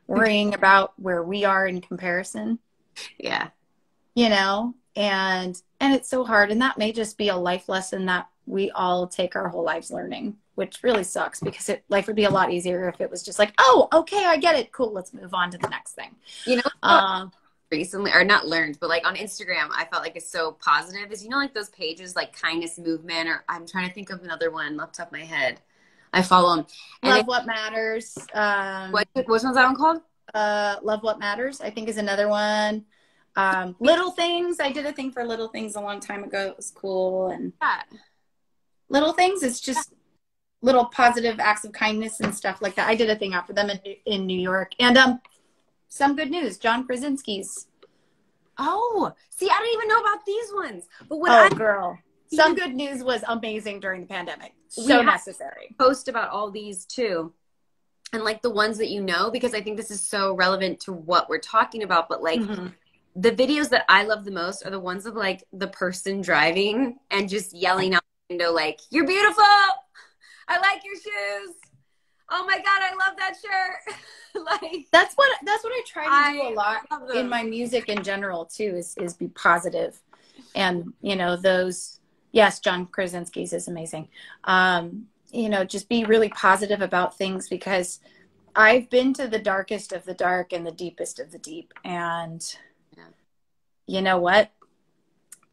worrying about where we are in comparison. Yeah. You know, and it's so hard. And that may just be a life lesson that we all take our whole lives learning, which really sucks, because life would be a lot easier if it was just like, oh, okay, I get it. Cool. Let's move on to the next thing. You know, recently, or not learned, but like on Instagram, I felt like it's so positive, is, you know, like those pages like Kindness Movement, or I'm trying to think of another one off the top of my head. I follow them. Love What Matters. What one's that one called? Love What Matters, I think, is another one. Little Things. I did a thing for Little Things a long time ago. It was cool. And Little Things is just little positive acts of kindness and stuff like that. I did a thing out for them in New York. And some good news, John Krasinski's. Oh, see, I don't even know about these ones. But what girl. Some Good News was amazing during the pandemic. So necessary. Post about all these too. And like the ones that you know, because I think this is so relevant to what we're talking about. But like the videos that I love the most are the ones of like the person driving and just yelling out the window like, "You're beautiful. I like your shoes. Oh my God, I love that shirt." Like that's what I try to do a lot in my music in general too, is be positive. And you know, those, yes, John Krasinski's is amazing. You know, just be really positive about things, because I've been to the darkest of the dark and the deepest of the deep. And you know what?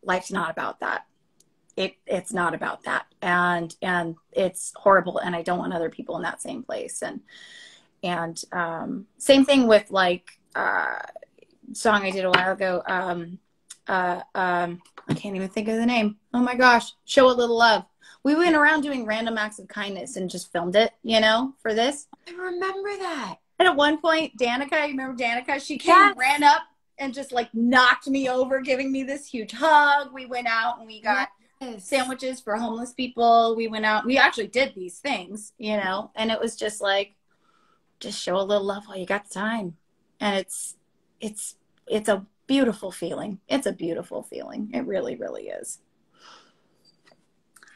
Life's not about that. It's not about that. And it's horrible. And I don't want other people in that same place. And same thing with like song I did a while ago. I can't even think of the name. Oh my gosh. Show a Little Love. We went around doing random acts of kindness and just filmed it, you know, for this. I remember that. And at one point, Danica, you remember Danica? She came, ran up and just like knocked me over, giving me this huge hug. We went out and we got sandwiches for homeless people. We went out, we actually did these things, you know, and it was just like, just show a little love while you got the time. And it's a beautiful feeling. It's a beautiful feeling. It really, really is.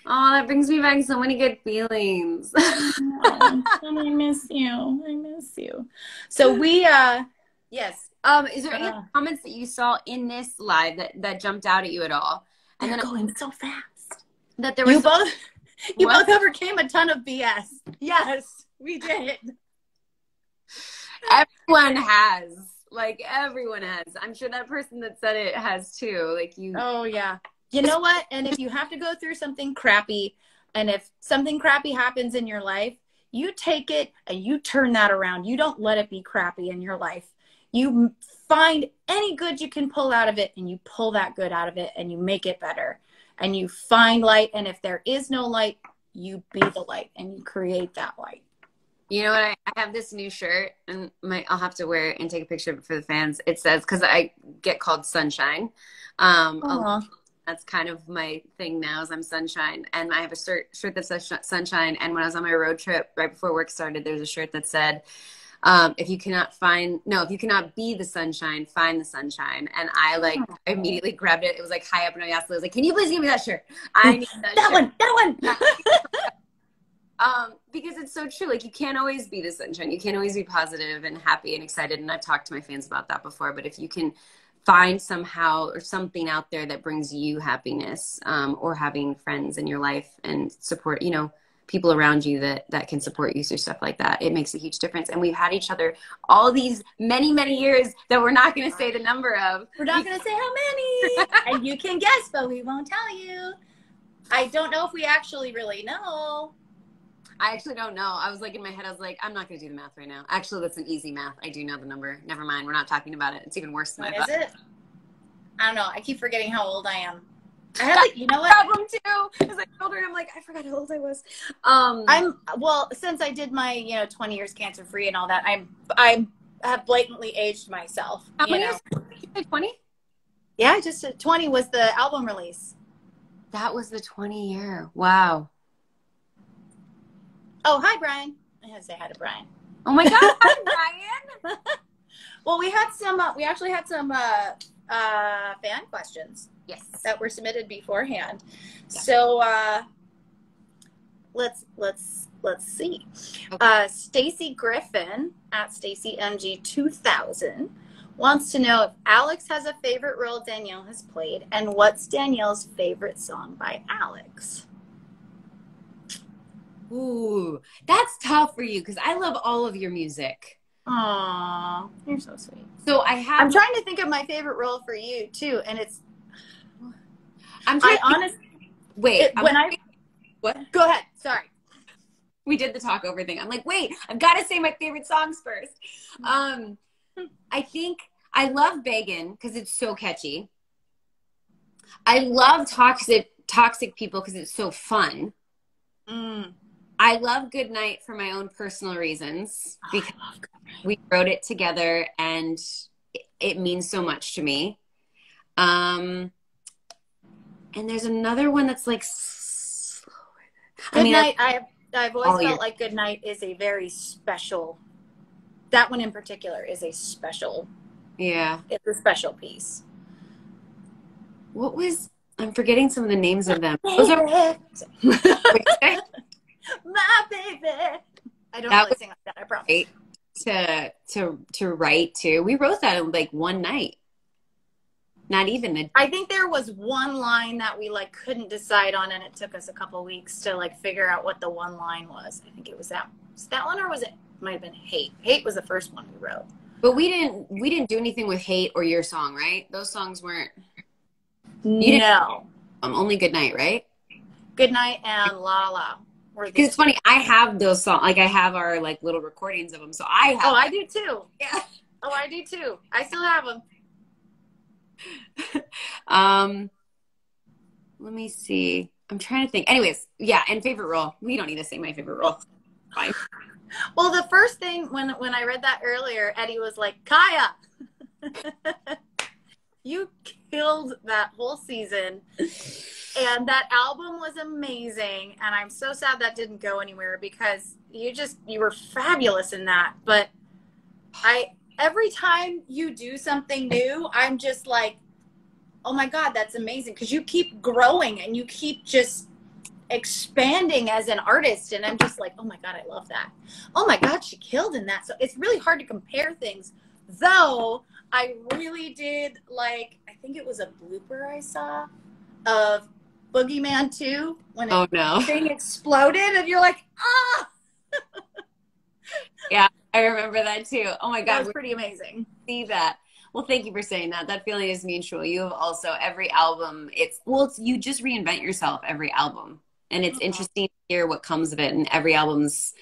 Oh, that brings me back so many good feelings. Oh, I miss you. I miss you. So we, yes. Is there any comments that you saw in this live that jumped out at you at all? And then going so fast. That there was you both overcame a ton of BS. Yes, we did. Everyone has. Like everyone has. I'm sure that person that said it has too. Like you. Oh yeah. You know what? And if you have to go through something crappy, and if something crappy happens in your life, you take it and you turn that around. You don't let it be crappy in your life. You find any good you can pull out of it, and you pull that good out of it, and you make it better. And you find light. And if there is no light, you be the light and you create that light. You know what? I have this new shirt, and I'll have to wear it and take a picture of it for the fans. It says, because I get called Sunshine. That's kind of my thing now, is I'm Sunshine. And I have a shirt that says Sunshine. And when I was on my road trip right before work started, there's a shirt that said, if you cannot be the sunshine, find the sunshine. And I immediately grabbed it. It was like high up in my ass. I was like, can you please give me that shirt? I need that shirt. That one. Because it's so true. Like, you can't always be the sunshine. You can't always be positive and happy and excited. And I've talked to my fans about that before. But if you can find somehow or something out there that brings you happiness, or having friends in your life and support, you know, people around you that can support you through stuff like that, it makes a huge difference. And we've had each other all these many, many years that we're not going to say the number of. We're not going to say how many. And you can guess, but we won't tell you. I don't know if we actually really know. I actually don't know. I was like, in my head, I was like, I'm not going to do the math right now. Actually, that's an easy math. I do know the number. Never mind. We're not talking about it. It's even worse than I thought. Is it? I don't know. I keep forgetting how old I am. I have, like, you know what? Problem too. As I told her, I'm like, I forgot how old I was. Since I did my, 20 years cancer free and all that, I have blatantly aged myself. How many years? 20? Yeah, 20 was the album release. That was the 20 year. Wow. Oh, hi, Brian. I had to say hi to Brian. Oh my God, hi, Brian. Well, we actually had some fan questions. Yes. That were submitted beforehand. Yeah. So let's see. Okay. Stacy Griffin at StacyMG2000 wants to know if Alex has a favorite role Danielle has played, and what's Danielle's favorite song by Alex? Ooh, that's tough for you because I love all of your music. Aww, you're so sweet. So I'm trying to think of my favorite role for you too, and it's. What? Go ahead. Sorry. We did the talk over thing. I'm like, wait, I've got to say my favorite songs first. I think I love Beggin' because it's so catchy. I love Toxic People because it's so fun. I love Good Night for my own personal reasons because we wrote it together and it means so much to me. And there's another one that's like Good Night. I've always all felt year. like Good Night is a very special. That one in particular is a special. Yeah. It's a special piece. What was, I'm forgetting some of the names of them. Baby. Those are My baby. I don't really sing like that, I promise. great to write too. We wrote that in like one night. Not even I think there was one line that we like couldn't decide on, and it took us a couple weeks to like figure out what the one line was. I think it was that. Was that one, or was it? Might have been Hate. Hate was the first one we wrote. But we didn't do anything with Hate or Your Song, right? Those songs weren't. No. Only Good Night, right? Good Night and La La. Because it's funny, I have those songs. Like I have our like little recordings of them, so I have. Oh, I do too. Yeah. Oh, I do too. I still have them. Let me see. I'm trying to think. Anyways, yeah, and favorite role. We don't need to say my favorite role. Fine. Well, the first thing when I read that earlier, Eddie was like, Kaya, you killed that whole season. And that album was amazing. And I'm so sad that didn't go anywhere because you were fabulous in that. But every time you do something new, I'm just like, oh my God, that's amazing. Because you keep growing and you keep just expanding as an artist. And I'm just like, oh my God, I love that. Oh my God, she killed in that. So it's really hard to compare things. Though I really did like, I think it was a blooper I saw of Boogeyman 2 when the thing exploded and you're like, ah! Yeah, I remember that too. Oh my God. That was pretty amazing. See that. Well, thank you for saying that. That feeling is mutual. You have also every album. You just reinvent yourself every album. And it's interesting to hear what comes of it. And every album's,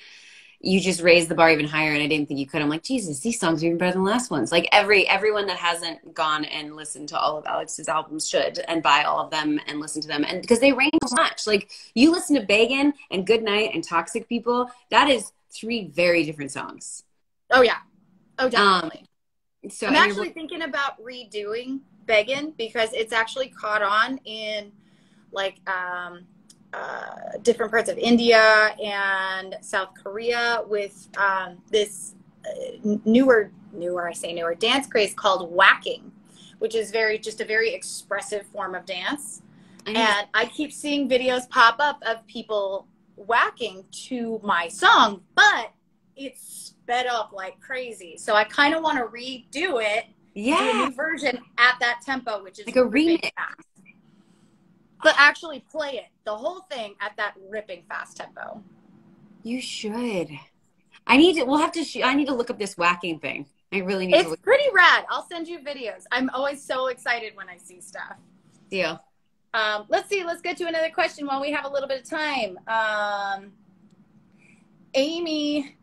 you just raise the bar even higher. And I didn't think you could. I'm like, Jesus, these songs are even better than the last ones. Like everyone that hasn't gone and listened to all of Alex's albums should, and buy all of them and listen to them. And because they range so much. Like you listen to Beggin' and Good Night and Toxic People, that is 3 very different songs. Oh yeah. Oh, definitely. So I'm actually thinking about redoing Beggin' because it's actually caught on in like different parts of India and South Korea with this newer dance craze called whacking, which is just a very expressive form of dance. And I keep seeing videos pop up of people whacking to my song, but it's sped up like crazy. So I kind of want to redo it, do a new version at that tempo, which is like a remix. Fast. But actually play it, the whole thing at that ripping fast tempo. You should. I need to look up this whacking thing. I really need to look. It's pretty rad. I'll send you videos. I'm always so excited when I see stuff. Deal. Let's see. Let's get to another question while we have a little bit of time. Amy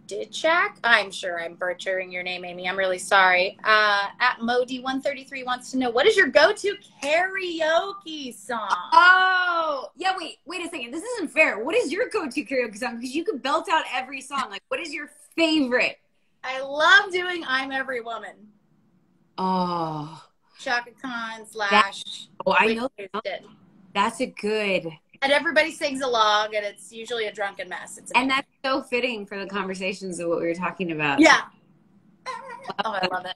Ditchak. I'm sure I'm butchering your name, Amy. I'm really sorry. At Modi133 wants to know, what is your go-to karaoke song? Oh, yeah. Wait a second. This isn't fair. What is your go-to karaoke song? Because you could belt out every song. Like, what is your favorite? I love doing I'm Every Woman. Oh. Shaka Khan / I know. That's a good. And everybody sings along, and it's usually a drunken mess. And that's so fitting for the conversations of what we were talking about. Yeah. Oh, I love it.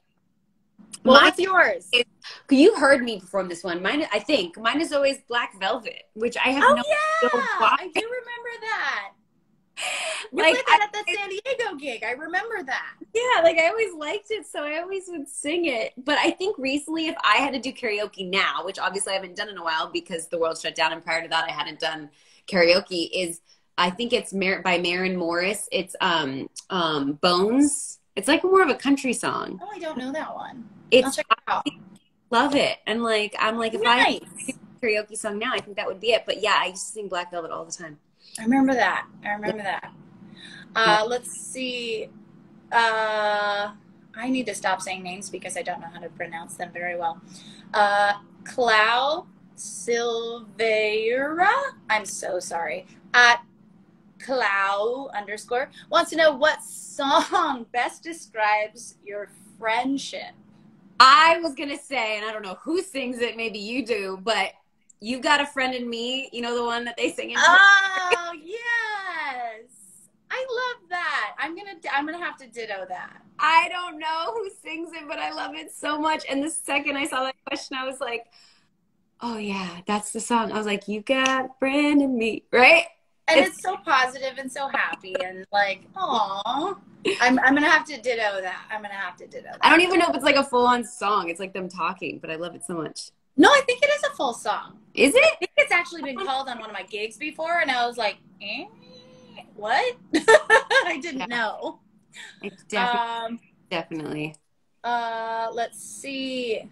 Well, what's yours? You heard me perform this one. Mine is always Black Velvet, which I have no idea why. I do remember that. You played that at the San Diego gig. I remember that. Yeah, like I always liked it, so I always would sing it. But I think recently, if I had to do karaoke now, which obviously I haven't done in a while because the world shut down, and prior to that I hadn't done karaoke, I think it's by Maren Morris. It's Bones. It's like more of a country song. Oh, I don't know that one. I'll check it out. Love it. And like I'm like, if nice. I had a karaoke song now, I think that would be it. But yeah, I used to sing Black Velvet all the time. I remember that. Let's see. I need to stop saying names because I don't know how to pronounce them very well. Clau Silveira. I'm so sorry. At Clau _ wants to know what song best describes your friendship. I was going to say, and I don't know who sings it, maybe you do, but You've Got a Friend in Me, you know, the one that they sing in. Oh, yes. I love that. I'm gonna have to ditto that. I don't know who sings it, but I love it so much. And the second I saw that question, I was like, oh yeah, that's the song. I was like, you got a friend in me, right? And it's so positive and so happy and like, aw. I'm gonna have to ditto that. I don't even know if it's like a full-on song. It's like them talking, but I love it so much. No, I think it is a full song. Is it? I think it's actually been called on one of my gigs before, and I was like, what? I didn't know. It's definitely. Let's see.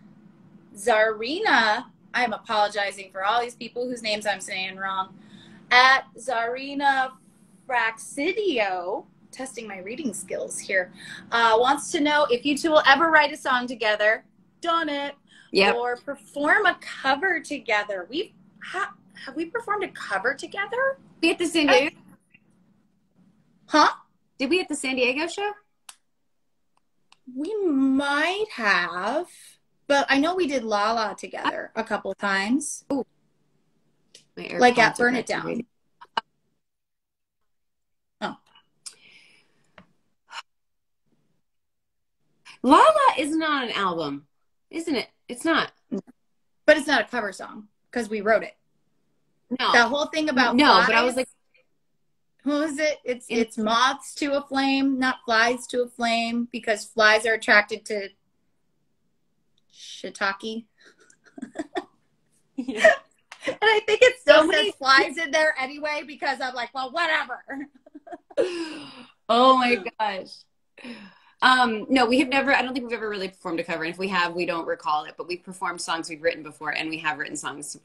Zarina. I'm apologizing for all these people whose names I'm saying wrong. At Zarina Fraxidio, testing my reading skills here, wants to know if you two will ever write a song together. Done it. Yep. Or perform a cover together. Have we performed a cover together? We at the San Diego? Huh? Did we at the San Diego show? We might have, but I know we did La La together a couple times. Ooh. Like at Burn It Down. Oh. La La is not an album, isn't it? It's not. But it's not a cover song because we wrote it. No. That whole thing about flies, but I was like, who is it? It's moths to a flame, not flies to a flame, because flies are attracted to shiitake. Yeah. And I think it still says flies in there anyway because I'm like, well, whatever. Oh my gosh. No, we have never, I don't think we've ever really performed a cover. And if we have, we don't recall it, but we've performed songs we've written before, and we have written songs.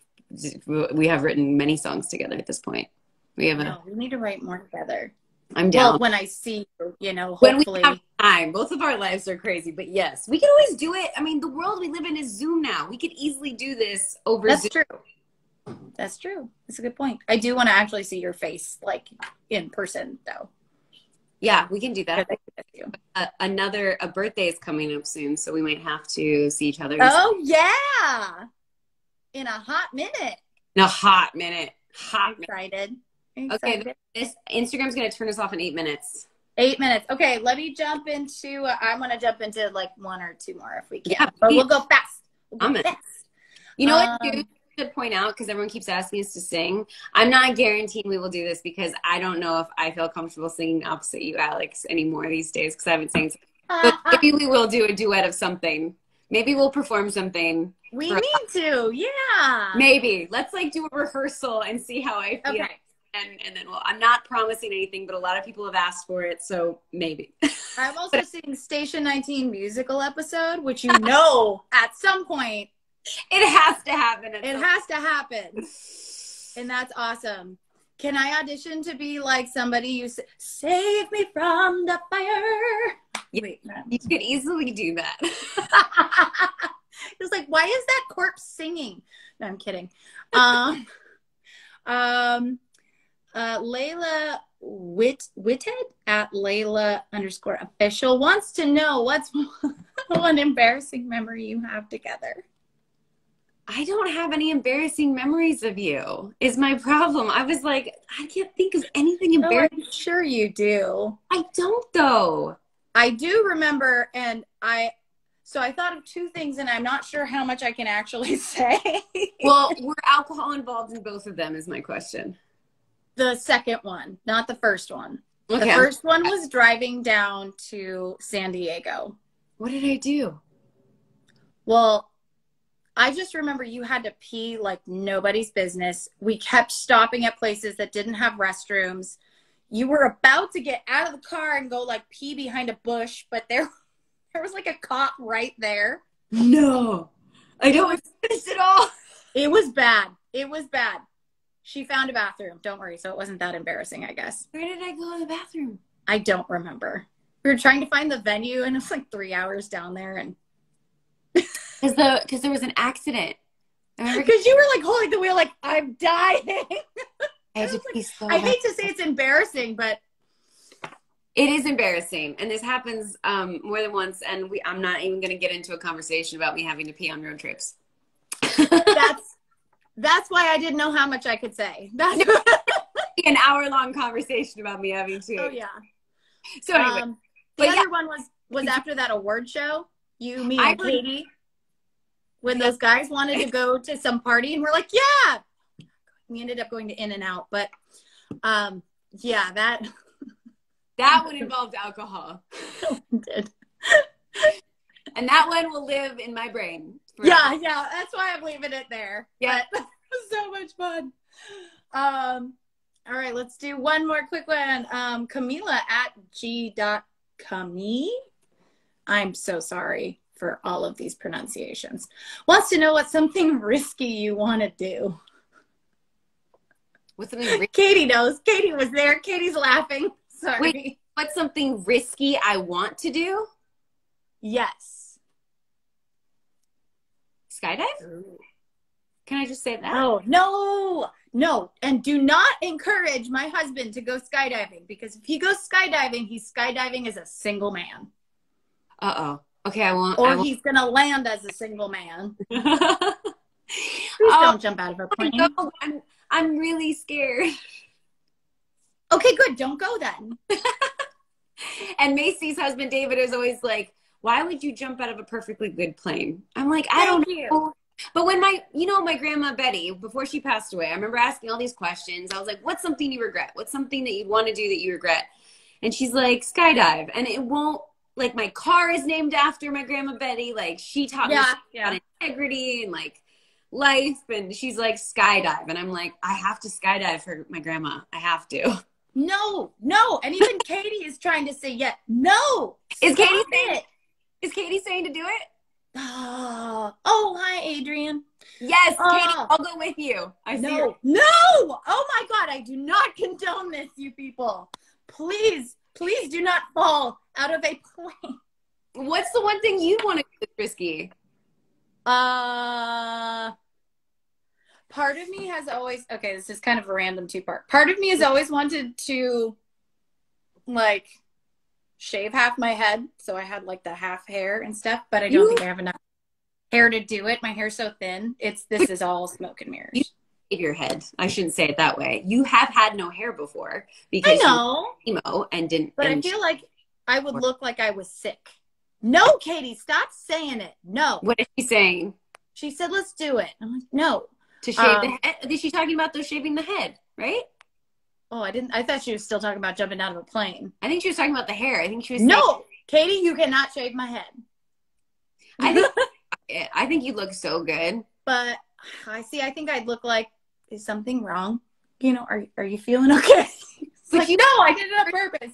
We have written many songs together at this point. We need to write more together. I'm down. Well, when I see you, hopefully. When we have time. Both of our lives are crazy, but yes, we can always do it. I mean, the world we live in is Zoom now. We could easily do this over Zoom. That's true. That's a good point. I do want to actually see your face, like, in person, though. Yeah, we can do that. A birthday is coming up soon, so we might have to see each other. Oh, yeah. In a hot minute. Excited. Okay, this Instagram's going to turn us off in 8 minutes. 8 minutes. Okay, let me jump into, I'm going to jump into like one or two more if we can. Yeah, but we'll go fast. You know what, too? To point out, because everyone keeps asking us to sing, I'm not guaranteeing we will do this because I don't know if I feel comfortable singing opposite you, Alex, anymore these days because I haven't sang. But maybe we will do a duet of something. Maybe we'll perform something. We need to, yeah. Maybe. Let's like do a rehearsal and see how I feel. Okay. And then I'm not promising anything, but a lot of people have asked for it, so maybe. I'm also seeing Station 19 musical episode, which at some point it has to happen. It has to happen. And that's awesome. Can I audition to be like somebody you save me from the fire? Wait, you could easily do that. It's like, why is that corpse singing? No, I'm kidding. Layla Whithead at Layla_official wants to know what's one embarrassing memory you have together. I don't have any embarrassing memories of you is my problem. I was like, I can't think of anything embarrassing. I'm sure you do. I don't though. I do remember, and I thought of two things, and I'm not sure how much I can actually say. Well, were alcohol involved in both of them is my question. The second one, not the first one. Okay. The first one was driving down to San Diego. What did I do? Well, I just remember you had to pee like nobody's business. We kept stopping at places that didn't have restrooms. You were about to get out of the car and go like pee behind a bush, but there was like a cop right there. No, I don't finish it all. It was bad. It was bad. She found a bathroom. Don't worry. So it wasn't that embarrassing, I guess. Where did I go to the bathroom? I don't remember. We were trying to find the venue, and it's like 3 hours down there, and because there was an accident. Because you were like holding the wheel, like I'm dying. I hate to say it's embarrassing, but It is embarrassing, and this happens more than once. And I'm not even going to get into a conversation about me having to pee on road trips. That's why I didn't know how much I could say. That's an hour-long conversation about me having to. Oh yeah. So anyway, the other one was after that award show. You, me, and Katie. When those guys wanted to go to some party, and we're like, yeah. We ended up going to In-N-Out, but yeah, that one involved alcohol. It did. And that one will live in my brain forever. Yeah, that's why I'm leaving it there. Yeah. But it was so much fun. All right, let's do one more quick one. Camila at g.cami. I'm so sorry for all of these pronunciations. Wants to know what's something risky you want to do. What's something risky? Katie knows. Katie was there. Katie's laughing. Sorry. Wait, what's something risky I want to do? Yes. Skydive? Can I just say that? Oh, no. And do not encourage my husband to go skydiving, because if he goes skydiving, he's skydiving as a single man. Uh-oh. Okay, I won't. Or he's going to land as a single man. Please don't jump out of a plane. No, I'm really scared. Okay, good. Don't go then. And Macy's husband, David, is always like, why would you jump out of a perfectly good plane? I'm like, I don't know. But when my grandma Betty, before she passed away, I remember asking all these questions. I was like, what's something you regret? What's something that you want to do that you regret? And she's like, skydive. And it won't, like, my car is named after my grandma Betty. Like, she taught me about integrity and, like, life. And she's like, skydive. And I'm like, I have to skydive for my grandma. I have to. No. And even Katie is trying to say, yeah, no. Is Katie saying to do it? Oh, hi, Adrian. Yes, Katie, I'll go with you. No. Oh my God, I do not condone this, you people. Please do not fall out of a plane. What's the one thing you want to do that's risky? Part of me has always, okay, this is kind of a random two-part. Part of me has always wanted to, like, shave half my head, so I had like the half hair and stuff, but I don't think I have enough hair to do it. My hair's so thin. This is all smoke and mirrors. You shave your head. I shouldn't say it that way. You have had no hair before because I know. You emo and didn't. But I feel like I would look like I was sick. No, Katie, stop saying it. No. What is she saying? She said, let's do it. I'm like, no. To shave the head? Is she talking about shaving the head, right? Oh, I thought she was still talking about jumping out of a plane. I think she was talking about the hair. I think she was No, Katie, you cannot shave my head. I think you look so good. But I think I'd look like, is something wrong? You know, are you feeling okay? Like, no, I did it on purpose.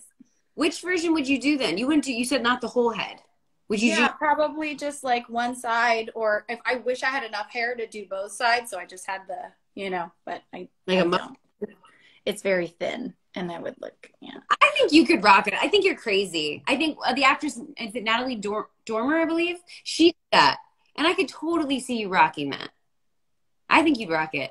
Which version would you do then? You said not the whole head. Would you probably just like one side, or if I wish I had enough hair to do both sides, so I just had but I don't. It's very thin, and that would look, I think you could rock it. I think you're crazy. I think the actress, is it Natalie Dormer, I believe? She did that, and I could totally see you rocking that. I think you'd rock it.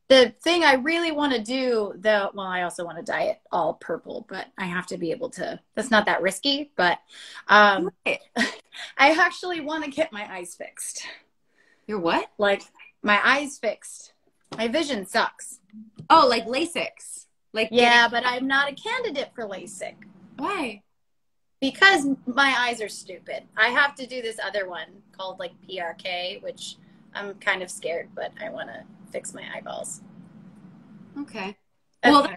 The thing I really want to do, though, well, I also want to dye it all purple, but I have to be able to. That's not that risky, but I actually want to get my eyes fixed. Your what? Like, my eyes fixed. My vision sucks. Oh, like LASIK. But I'm not a candidate for LASIK. Why? Because my eyes are stupid. I have to do this other one called like PRK, which I'm kind of scared, but I want to fix my eyeballs. Okay. Well,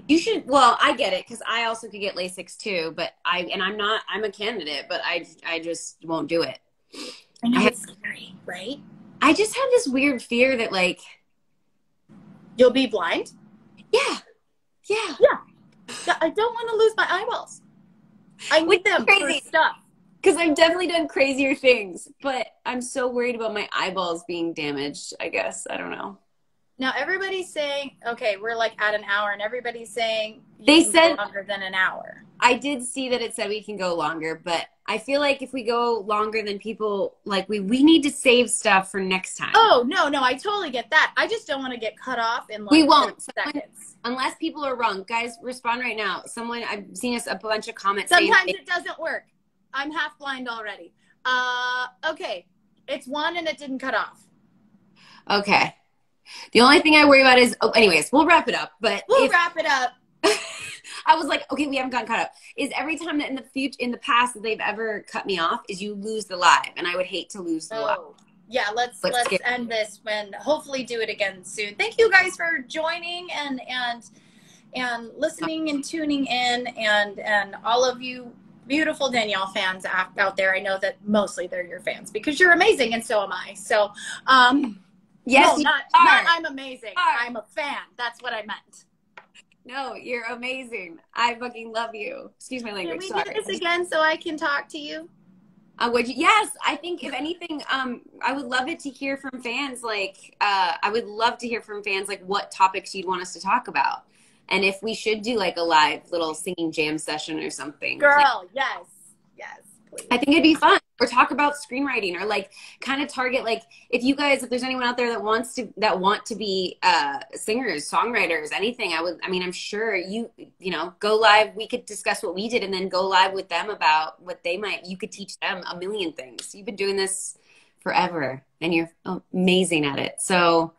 you should. Well, I get it, because I also could get LASIK too, but I'm a candidate, but I just won't do it. I know it's scary, right? I just have this weird fear that, like, you'll be blind? Yeah. I don't want to lose my eyeballs. I need them for stuff. Because I've definitely done crazier things, but I'm so worried about my eyeballs being damaged, I guess. I don't know. Now everybody's saying, okay, we're like at an hour, and everybody's saying They can said go longer than an hour. I did see that it said we can go longer, but I feel like if we go longer than people, like we need to save stuff for next time. Oh, no, I totally get that. I just don't want to get cut off in like we won't. seconds. Unless people are wrong. Guys, respond right now. Someone, I've seen us a bunch of comments. Sometimes it doesn't work. I'm half blind already. Okay. It's 1 and it didn't cut off. Okay. The only thing I worry about is, anyways, we'll wrap it up. But we'll wrap it up. I was like, okay, we haven't gotten cut up. Is every time that in the past that they've ever cut me off is you lose the live, and I would hate to lose the live. Yeah, let's end this and hopefully do it again soon. Thank you guys for joining and listening and tuning in, and all of you beautiful Danielle fans out there. I know that mostly they're your fans because you're amazing, and so am I. So, yes, no, not I'm amazing. I'm a fan. That's what I meant. No, you're amazing. I fucking love you. Excuse my language. Can we do this again so I can talk to you? Would you? Yes, I think if anything, I would love it to hear from fans. Like, I would love to hear from fans, like what topics you'd want us to talk about. And if we should do like a live little singing jam session or something. Girl, yes, please. I think it'd be fun. Or talk about screenwriting, or like kind of target, like if there's anyone out there that want to be singers, songwriters, anything, I'm sure you go live. We could discuss what we did and then go live with them about what you could teach them a million things. You've been doing this forever and you're amazing at it. So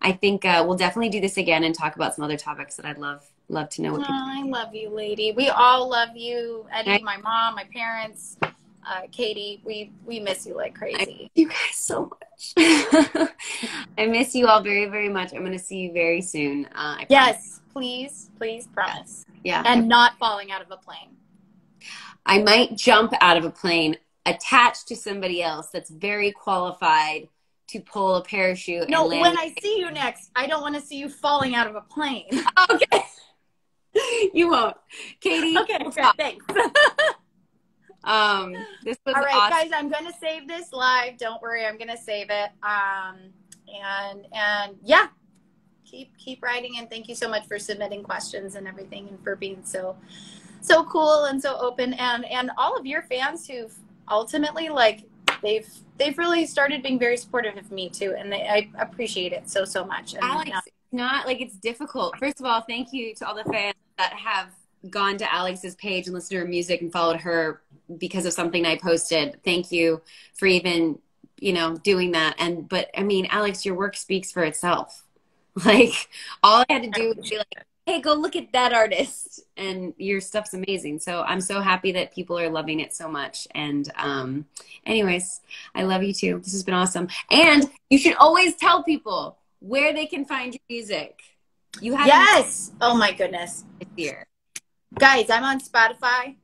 I think we'll definitely do this again and talk about some other topics that I'd love to know. I love you, lady. We all love you. Eddie, my mom, my parents, Katie, we miss you like crazy. I miss you guys so much. I miss you all very, very much. I'm going to see you very soon. Yes, please, promise. Yeah. And not falling out of a plane. I might jump out of a plane attached to somebody else that's very qualified to pull a parachute. No, and land. When I see you next, I don't want to see you falling out of a plane. Okay. You won't. Katie. Okay, thanks. This was all right, awesome. guys, I'm gonna save this live. Don't worry, I'm gonna save it. And yeah, keep writing, and thank you so much for submitting questions and everything, and for being so cool and so open, and all of your fans who've ultimately they've really started being very supportive of me too, and I appreciate it so much. And, Alex, it's not like it's difficult. First of all, thank you to all the fans that have gone to Alex's page and listened to her music and followed her because of something I posted. Thank you for even, doing that. But I mean, Alex, your work speaks for itself. Like, all I had to do was be like, hey, go look at that artist, and your stuff's amazing. So I'm so happy that people are loving it so much. And anyways, I love you too. This has been awesome. And you should always tell people where they can find your music. Yes. Oh my goodness. Here. Guys, I'm on Spotify.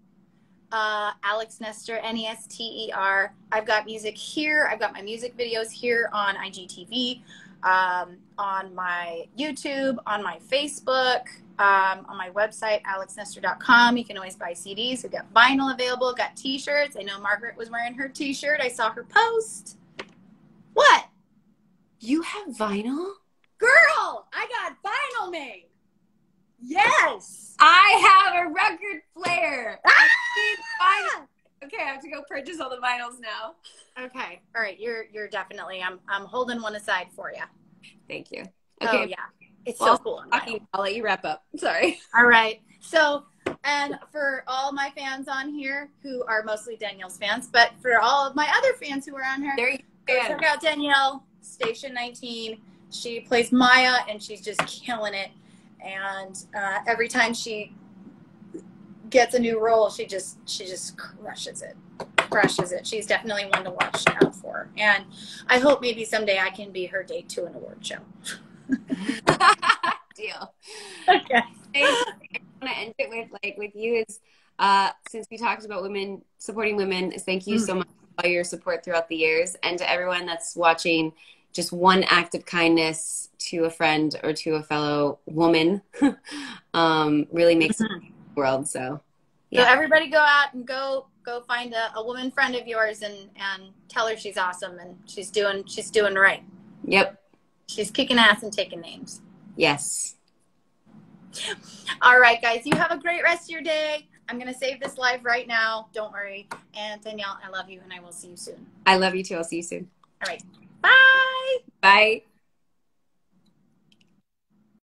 Alex Nester, Nester. I've got music here. I've got my music videos here on IGTV, on my YouTube, on my Facebook, on my website, alexnester.com. You can always buy CDs. We've got vinyl available. Got t-shirts. I know Margaret was wearing her t-shirt. I saw her post. What? You have vinyl? Girl, I got vinyl made. Yes. I have a record player. Okay, I have to go purchase all the vinyls now. Okay. All right. You're definitely, I'm holding one aside for you. Thank you. Okay. Oh, yeah. It's so cool. I'll let you wrap up. Sorry. All right. So, and for all my fans on here who are mostly Danielle's fans, but for all of my other fans who are on here, check out Danielle, Station 19. She plays Maya, and she's just killing it. And every time she gets a new role, she just crushes it. She's definitely one to watch out for. And I hope maybe someday I can be her date to an award show. Deal. Okay. I want to end it with you is since we talked about women supporting women, thank you so much for all your support throughout the years, and to everyone that's watching. Just one act of kindness to a friend or to a fellow woman really makes the world. So, yeah. So everybody go out and go find a woman friend of yours and tell her she's awesome and she's doing right. Yep. She's kicking ass and taking names. Yes. All right, guys, you have a great rest of your day. I'm going to save this live right now. Don't worry. And Danielle, I love you, and I will see you soon. I love you too. I'll see you soon. All right. Bye. Bye.